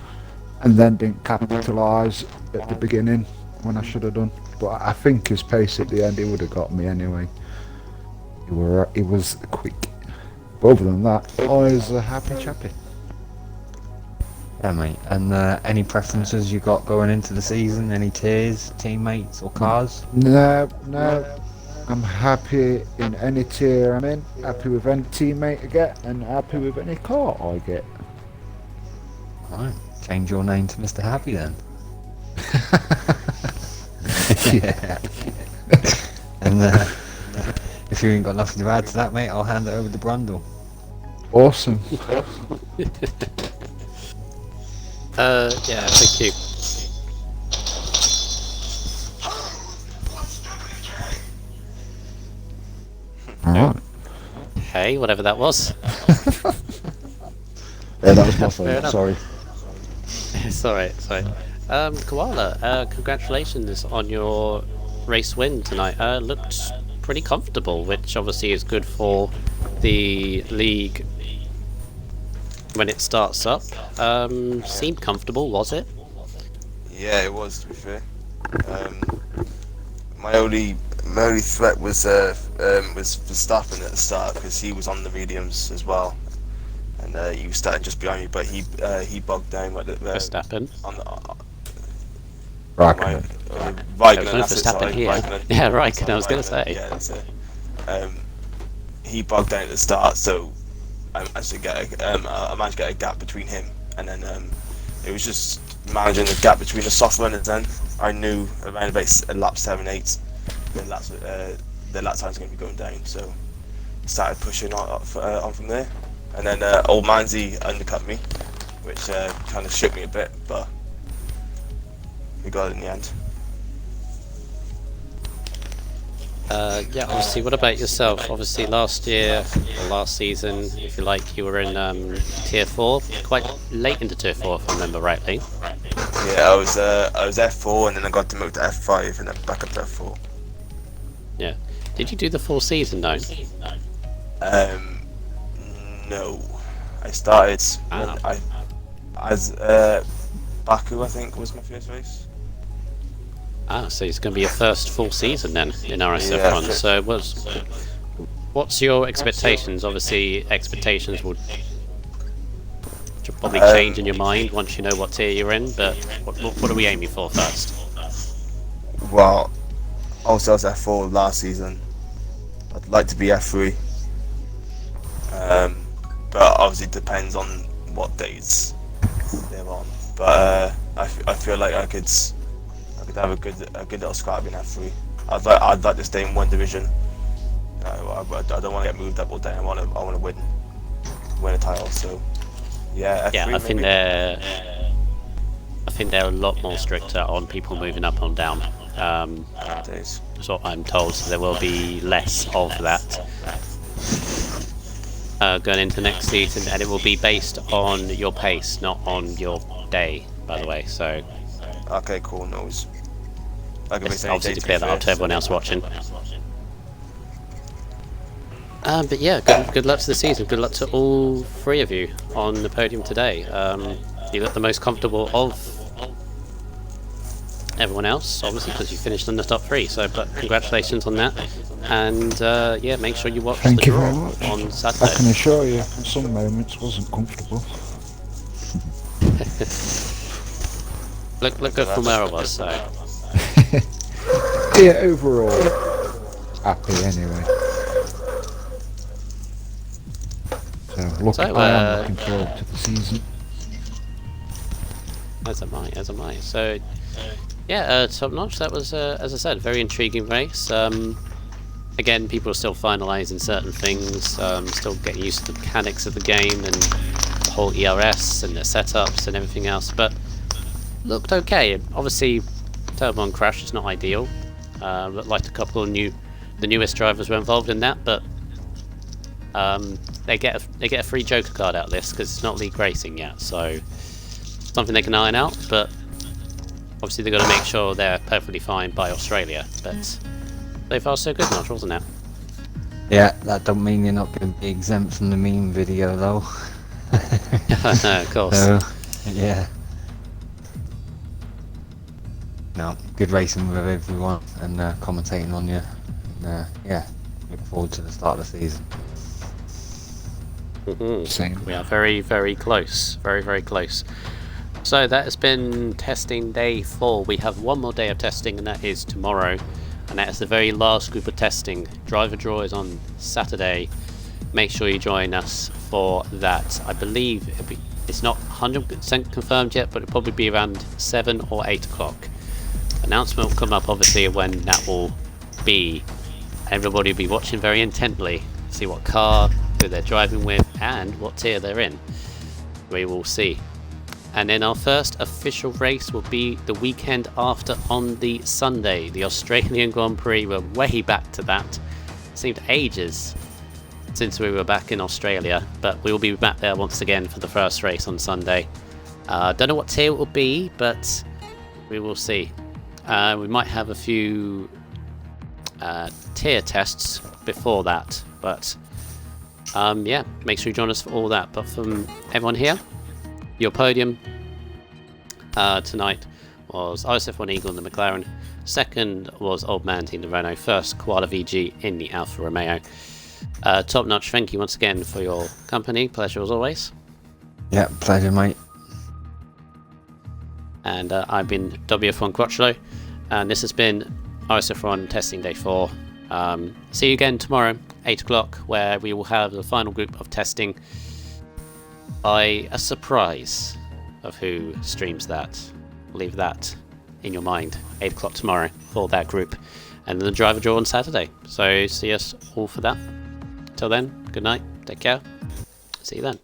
and then didn't capitalise at the beginning when I should have done. But I think his pace at the end, he would have got me anyway. He was quick. But other than that, I was a happy chappy. Yeah, mate. And any preferences you got going into the season? Any tiers, teammates, or cars? No. I'm happy in any tier I'm in, happy with any teammate I get, and happy with any car I get. Right, change your name to Mr. Happy then. Yeah. And if you ain't got nothing to add to that, mate, I'll hand it over to Brundle. Awesome. Yeah, thank you. Alright. Hey, whatever that was. Yeah, that was my Fair fault. enough. Sorry. It's alright, Koala, congratulations on your race win tonight. Looked pretty comfortable, which obviously is good for the league when it starts up. Seemed comfortable, was it? Yeah, it was, to be fair. My only threat was Verstappen at the start, because he was on the mediums as well, and he was starting just behind me, but he bogged down like Verstappen. on the Raikkonen. Raikkonen, that's it, Verstappen sorry, here. Raikkonen. Yeah, Raikkonen, I was going to Raikkonen, say. yeah, that's it. He bogged down at the start, so I managed to get a gap between him, and then it was just managing the gap between the soft runners. Then I knew around about lap 7-8, the lap time's going to be going down, so started pushing on from there, and then Old Manzi undercut me, which kind of shook me a bit, but we got it in the end. Yeah, obviously, what about yourself? Obviously, last year, or last season, if you like, you were in Tier 4, quite late into Tier 4, if I remember rightly. Yeah, I was F4, and then I got demoted to F5, and then back up to F4. Yeah. Did you do the full season, though? No. I started Ah. as Baku, I think, was my first race. Ah, so it's going to be your first full season then in RSF1. Yeah. So what's your expectations? Obviously, expectations will probably change in your mind once you know what tier you're in, but what are we aiming for first? Well, also I was F4 last season. I'd like to be F3. But obviously it depends on what days they're on. But I feel like I could have a good little scrap in F3. I'd like to stay in one division. I don't want to get moved up or down. I want to win a title. So yeah, F3 Yeah, I think maybe. they're a lot more stricter on people moving up and down. Days. That's what I'm told. So there will be less of that going into next season, and it will be based on your pace, not on your day. By the way, so Okay, cool. Knows. I can just miss any obviously day, to clear that up to be everyone fair, else watching. But yeah, good luck to the season. Good luck to all three of you on the podium today. You look the most comfortable of everyone else, obviously, because you finished in the top three. So, but congratulations on that. And yeah, make sure you watch Thank the you draw very much. on I can Saturday. assure you, in some moments wasn't comfortable. Look good from where I was. So Yeah, overall, happy anyway. So I am looking forward to the season. as am I. So yeah, top notch. That was, as I said, a very intriguing race. Again, people are still finalising certain things, still getting used to the mechanics of the game and the whole ERS and the setups and everything else. But looked okay. Obviously, turbo and crash is not ideal. Looked like a couple of the newest drivers were involved in that, but they get a free Joker card out of this because it's not league racing yet, so something they can iron out. But obviously they've got to make sure they're perfectly fine by Australia. But so far so good, Notch, wasn't it? Yeah, that don't mean you're not going to be exempt from the meme video though. Of course. So, yeah. No, good racing with everyone and commentating on you. And, yeah, look forward to the start of the season. Same. We are very, very close. Very, very close. So that has been testing day 4. We have one more day of testing, and that is tomorrow. And that is the very last group of testing. Driver draw is on Saturday. Make sure you join us for that. I believe it's not 100% confirmed yet, but it'll probably be around 7 or 8 o'clock. Announcement will come up obviously when that will be. Everybody will be watching very intently, see what car, who they're driving with, and what tier they're in. We will see. And then our first official race will be the weekend after on the Sunday, the Australian Grand Prix. We're way back to that. It seemed ages since we were back in Australia, but we will be back there once again for the first race on Sunday. Don't know what tier it will be, but we will see. We might have a few tier tests before that, but yeah, make sure you join us for all that. But from everyone here, your podium tonight was RSF1 Eagle in the McLaren. Second was Old Man Team the Renault. First, Koala VG in the Alfa Romeo. Top notch, thank you once again for your company. Pleasure as always. Yeah, pleasure, mate. And I've been WF1 Quattro, and this has been RSF1 Testing Day 4. See you again tomorrow, 8 o'clock, where we will have the final group of testing by a surprise of who streams that. Leave that in your mind. 8 o'clock tomorrow for that group. And then the driver draw on Saturday. So see us all for that. Till then, good night, take care, see you then.